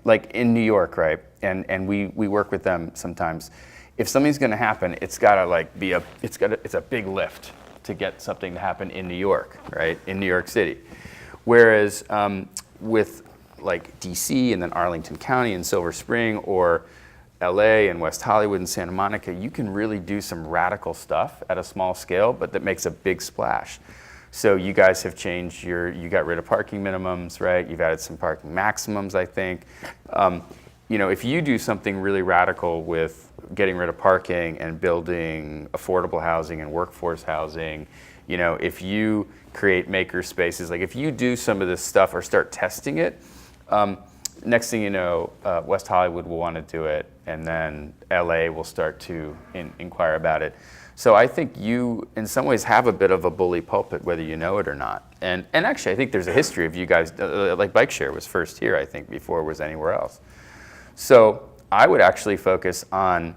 like in New York, right? And we work with them sometimes. If something's going to happen, it's got to it's a big lift to get something to happen in New York, right? In New York City. Whereas with like DC and then Arlington County and Silver Spring, or LA and West Hollywood and Santa Monica, you can really do some radical stuff at a small scale, but that makes a big splash. So you guys have changed you got rid of parking minimums, right? You've added some parking maximums, I think. If you do something really radical with getting rid of parking and building affordable housing and workforce housing, if you create maker spaces, like if you do some of this stuff or start testing it, next thing you know, West Hollywood will want to do it, and then LA will start to inquire about it. So I think you, in some ways, have a bit of a bully pulpit, whether you know it or not. And actually, I think there's a history of you guys, like Bike Share was first here, I think, before it was anywhere else. So I would actually focus on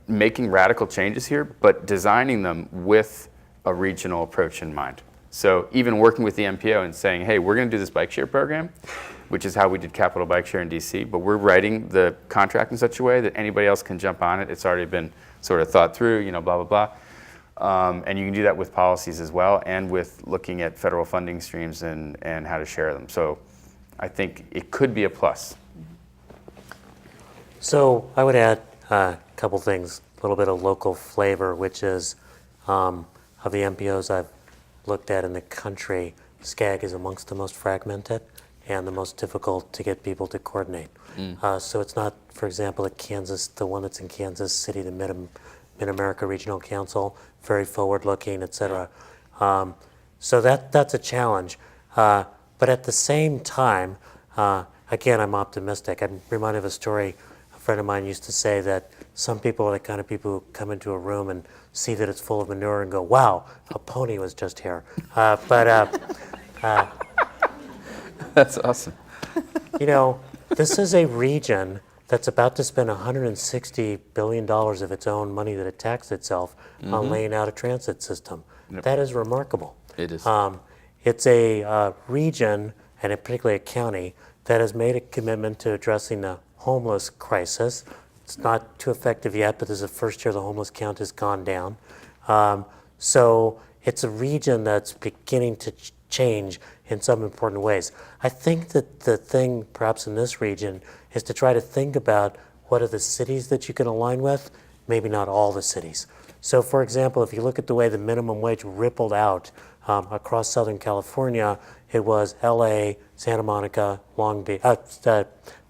making radical changes here, but designing them with a regional approach in mind. So even working with the MPO and saying, hey, we're going to do this bike share program, which is how we did Capital Bike Share in DC, but we're writing the contract in such a way that anybody else can jump on it. It's already been sort of thought through, blah, blah, blah. And you can do that with policies as well, and with looking at federal funding streams and how to share them. So I think it could be a plus. So I would add a couple things, a little bit of local flavor, which is of the MPOs I've looked at in the country, SCAG is amongst the most fragmented and the most difficult to get people to coordinate. So it's not, for example, at Kansas, the one that's in Kansas City, the Mid-America Regional Council, very forward-looking, et cetera. So that's a challenge. But at the same time, again, I'm optimistic. I'm reminded of a story. A friend of mine used to say that some people are the kind of people who come into a room and see that it's full of manure and go, wow, a pony was just here. That's awesome. This is a region that's about to spend $160 billion of its own money that it taxed itself on laying out a transit system. Yep. That is remarkable. It is. It's a region, and particularly a county, that has made a commitment to addressing the homeless crisis. It's not too effective yet, but this is the first year the homeless count has gone down. So it's a region that's beginning to change in some important ways. I think that the thing perhaps in this region is to try to think about what are the cities that you can align with, maybe not all the cities. So for example, if you look at the way the minimum wage rippled out across Southern California, it was LA, Santa Monica, Long Beach,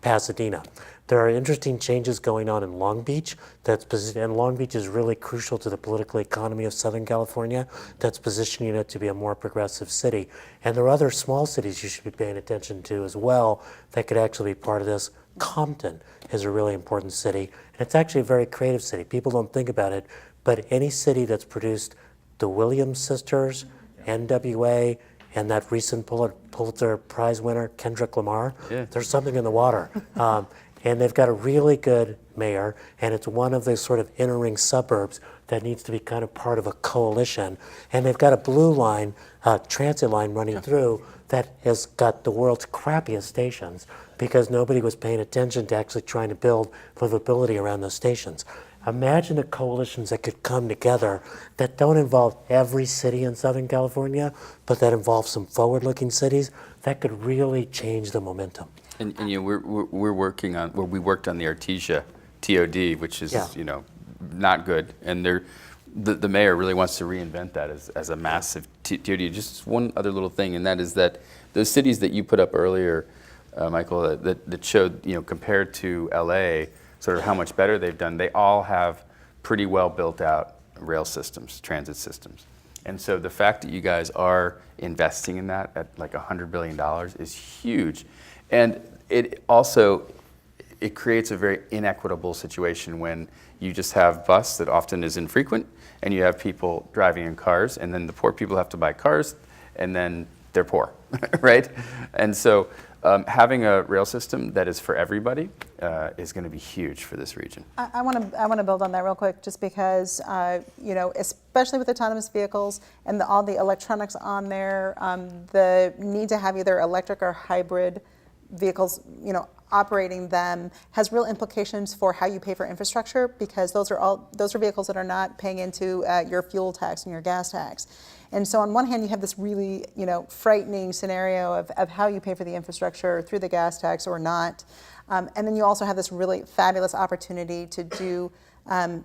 Pasadena. There are interesting changes going on in Long Beach, and Long Beach is really crucial to the political economy of Southern California, that's positioning it to be a more progressive city. And there are other small cities you should be paying attention to as well that could actually be part of this. Compton is a really important city, and it's actually a very creative city. People don't think about it, but any city that's produced the Williams sisters, NWA, and that recent Pulitzer Prize winner, Kendrick Lamar, there's something in the water. And they've got a really good mayor, and it's one of the sort of inner ring suburbs that needs to be kind of part of a coalition. And they've got a blue line, transit line running through that has got the world's crappiest stations because nobody was paying attention to actually trying to build livability around those stations. Imagine the coalitions that could come together that don't involve every city in Southern California, but that involve some forward-looking cities that could really change the momentum. And you know, we're working on, well, we worked on the Artesia TOD, which is, you know, not good. And the mayor really wants to reinvent that as a massive TOD. Just one other little thing, and that is that those cities that you put up earlier, Michael, that showed, you know, compared to LA, sort of how much better they've done, they all have pretty well built out rail systems, transit systems. And so the fact that you guys are investing in that at like $100 billion is huge. And it also, it creates a very inequitable situation when you just have bus that often is infrequent, and you have people driving in cars, and then the poor people have to buy cars, and then they're poor, right? And so having a rail system that is for everybody is going to be huge for this region. I want to build on that real quick, just because you know, especially with autonomous vehicles and all the electronics on there, the need to have either electric or hybrid vehicles, you know, operating them has real implications for how you pay for infrastructure, because those are vehicles that are not paying into your fuel tax and your gas tax. And so on one hand, you have this really, you know, frightening scenario of how you pay for the infrastructure through the gas tax or not. And then you also have this really fabulous opportunity to do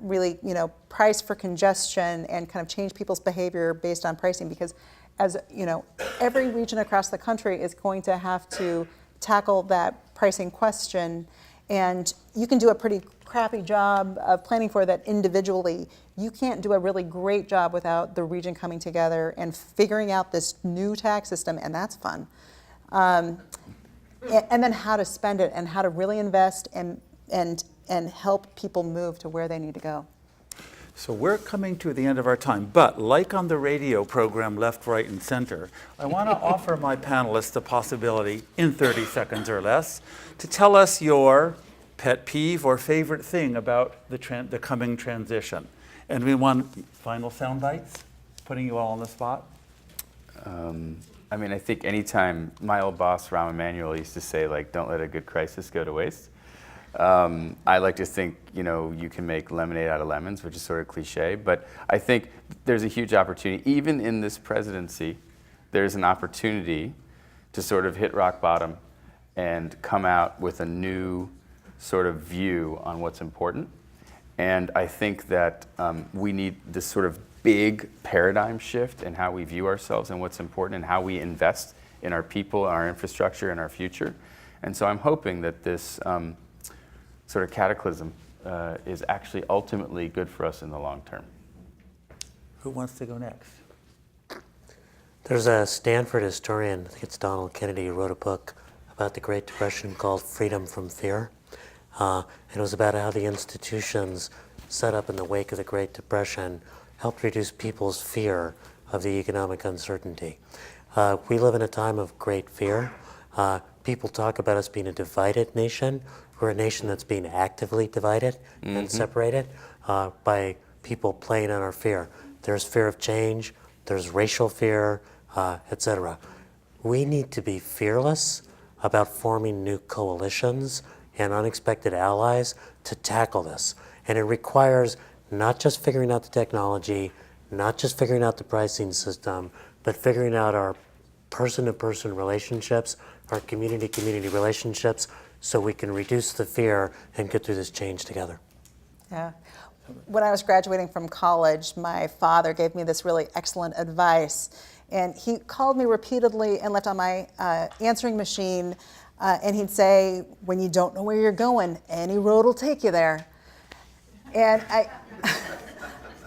really, you know, price for congestion and kind of change people's behavior based on pricing, because, as you know, every region across the country is going to have to tackle that pricing question, and you can do a pretty crappy job of planning for that individually. You can't do a really great job without the region coming together and figuring out this new tax system, and that's fun. And then how to spend it and how to really invest and help people move to where they need to go. So we're coming to the end of our time, but like on the radio program Left, Right, and Center, I want to offer my panelists the possibility, in 30 seconds or less, to tell us your pet peeve or favorite thing about the coming transition. And we want final sound bites, putting you all on the spot. I mean, I think anytime my old boss, Rahm Emanuel, used to say, like, don't let a good crisis go to waste. I like to think, you know, you can make lemonade out of lemons, which is sort of cliche, but I think there's a huge opportunity. Even in this presidency, there's an opportunity to sort of hit rock bottom and come out with a new sort of view on what's important. And I think that we need this sort of big paradigm shift in how we view ourselves and what's important and how we invest in our people, our infrastructure, and our future. And so I'm hoping that this sort of cataclysm is actually ultimately good for us in the long term. Who wants to go next? There's a Stanford historian, I think it's Donald Kennedy, who wrote a book about the Great Depression called Freedom from Fear. And it was about how the institutions set up in the wake of the Great Depression helped reduce people's fear of the economic uncertainty. We live in a time of great fear. People talk about us being a divided nation. We're a nation that's being actively divided and separated by people playing on our fear. There's fear of change, there's racial fear, etc. We need to be fearless about forming new coalitions and unexpected allies to tackle this. And it requires not just figuring out the technology, not just figuring out the pricing system, but figuring out our person-to-person relationships, our community-community relationships, so we can reduce the fear and get through this change together. Yeah. When I was graduating from college, my father gave me this really excellent advice. And he called me repeatedly and left on my answering machine, and he'd say, when you don't know where you're going, any road will take you there. And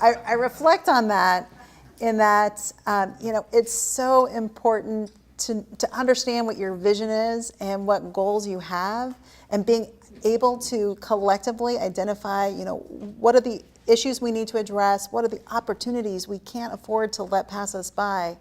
I reflect on that in that, it's so important to understand what your vision is and what goals you have, and being able to collectively identify, what are the issues we need to address, what are the opportunities we can't afford to let pass us by,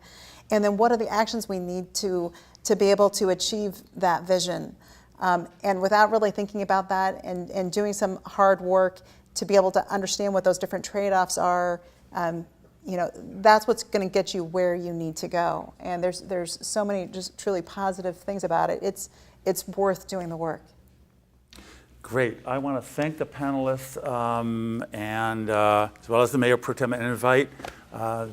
and then what are the actions we need to be able to achieve that vision. And without really thinking about that and doing some hard work to be able to understand what those different trade-offs are, that's what's going to get you where you need to go. And there's so many just truly positive things about it. It's worth doing the work. Great. I want to thank the panelists and as well as the Mayor Pro Tem, and invite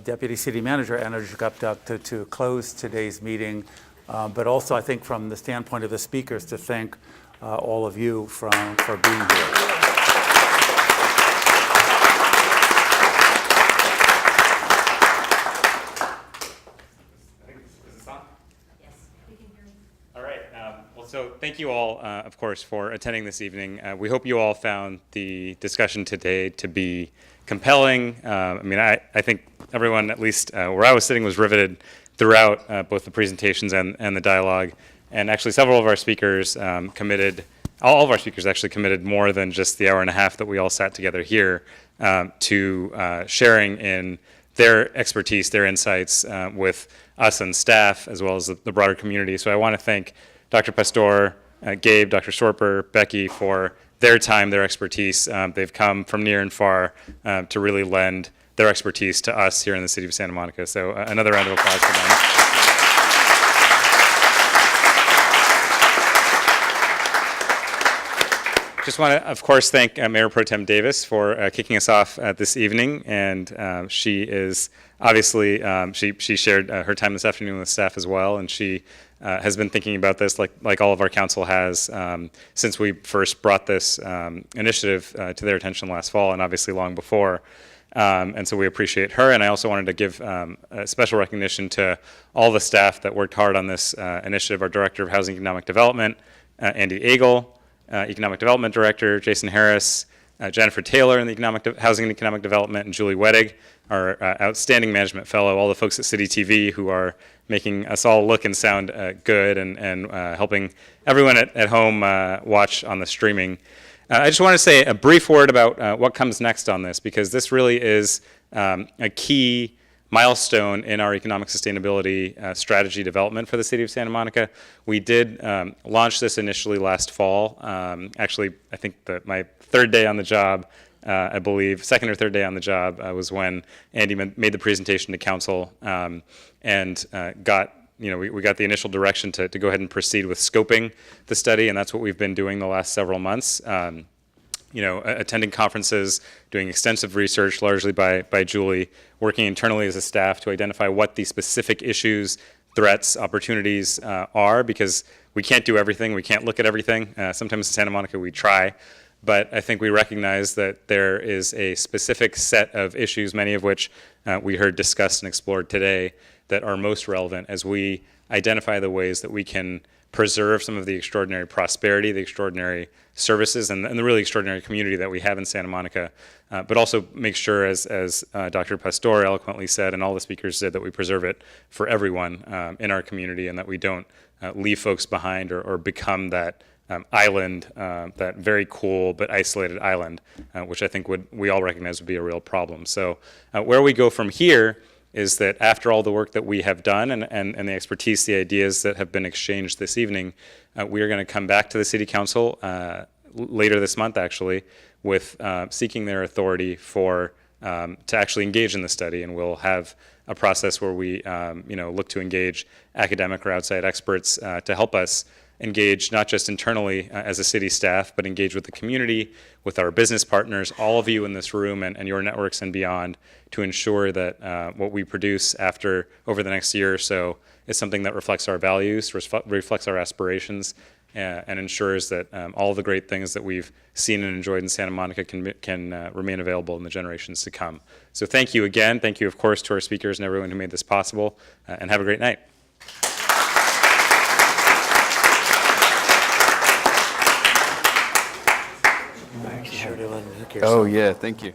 Deputy City Manager Andrew Gupta to close today's meeting. But also, I think from the standpoint of the speakers, to thank all of you for being here. So thank you all, of course, for attending this evening. We hope you all found the discussion today to be compelling. I think everyone, at least where I was sitting, was riveted throughout both the presentations and the dialogue. And actually, several of our speakers committed, all of our speakers actually committed more than just the hour and a half that we all sat together here to sharing in their expertise, their insights with us and staff, as well as the broader community. So I want to thank Dr. Pastor, Gabe, Dr. Sorper, Becky for their time, their expertise. They've come from near and far to really lend their expertise to us here in the city of Santa Monica. So another round of applause for them. Just want to, of course, thank Mayor Pro Tem Davis for kicking us off this evening. And she is obviously, she shared her time this afternoon with staff as well. And she has been thinking about this like all of our council has since we first brought this initiative to their attention last fall, and obviously long before. And so we appreciate her. And I also wanted to give a special recognition to all the staff that worked hard on this initiative. Our Director of Housing and Economic Development, Andy Agel, Economic Development Director, Jason Harris, Jennifer Taylor in the Housing and Economic Development, and Julie Wettig, our outstanding management fellow, all the folks at City TV who are making us all look and sound good, and helping everyone at home watch on the streaming. I just want to say a brief word about what comes next on this, because this really is a key milestone in our economic sustainability strategy development for the city of Santa Monica. We did launch this initially last fall. Actually, I think my third day on the job, I believe, second or third day on the job was when Andy made the presentation to council and got, we got the initial direction to go ahead and proceed with scoping the study, and that's what we've been doing the last several months. Attending conferences, doing extensive research, largely by Julie, working internally as a staff to identify what the specific issues, threats, opportunities are, because we can't do everything, we can't look at everything. Sometimes in Santa Monica we try, but I think we recognize that there is a specific set of issues, many of which we heard discussed and explored today, that are most relevant as we identify the ways that we can preserve some of the extraordinary prosperity, the extraordinary services, and the really extraordinary community that we have in Santa Monica, but also make sure, as Dr. Pastor eloquently said, and all the speakers said, that we preserve it for everyone in our community, and that we don't leave folks behind or become that island, that very cool but isolated island, which I think we all recognize would be a real problem. So where we go from here is that after all the work that we have done and the expertise, the ideas that have been exchanged this evening, we are going to come back to the City Council later this month, actually, with seeking their authority to actually engage in the study, and we'll have a process where we look to engage academic or outside experts to help us engage not just internally as a city staff, but engage with the community, with our business partners, all of you in this room and your networks and beyond, to ensure that what we produce over the next year or so is something that reflects our values, reflects our aspirations, and ensures that all the great things that we've seen and enjoyed in Santa Monica can remain available in the generations to come. So thank you again. Thank you, of course, to our speakers and everyone who made this possible, and have a great night. Oh, yeah, thank you.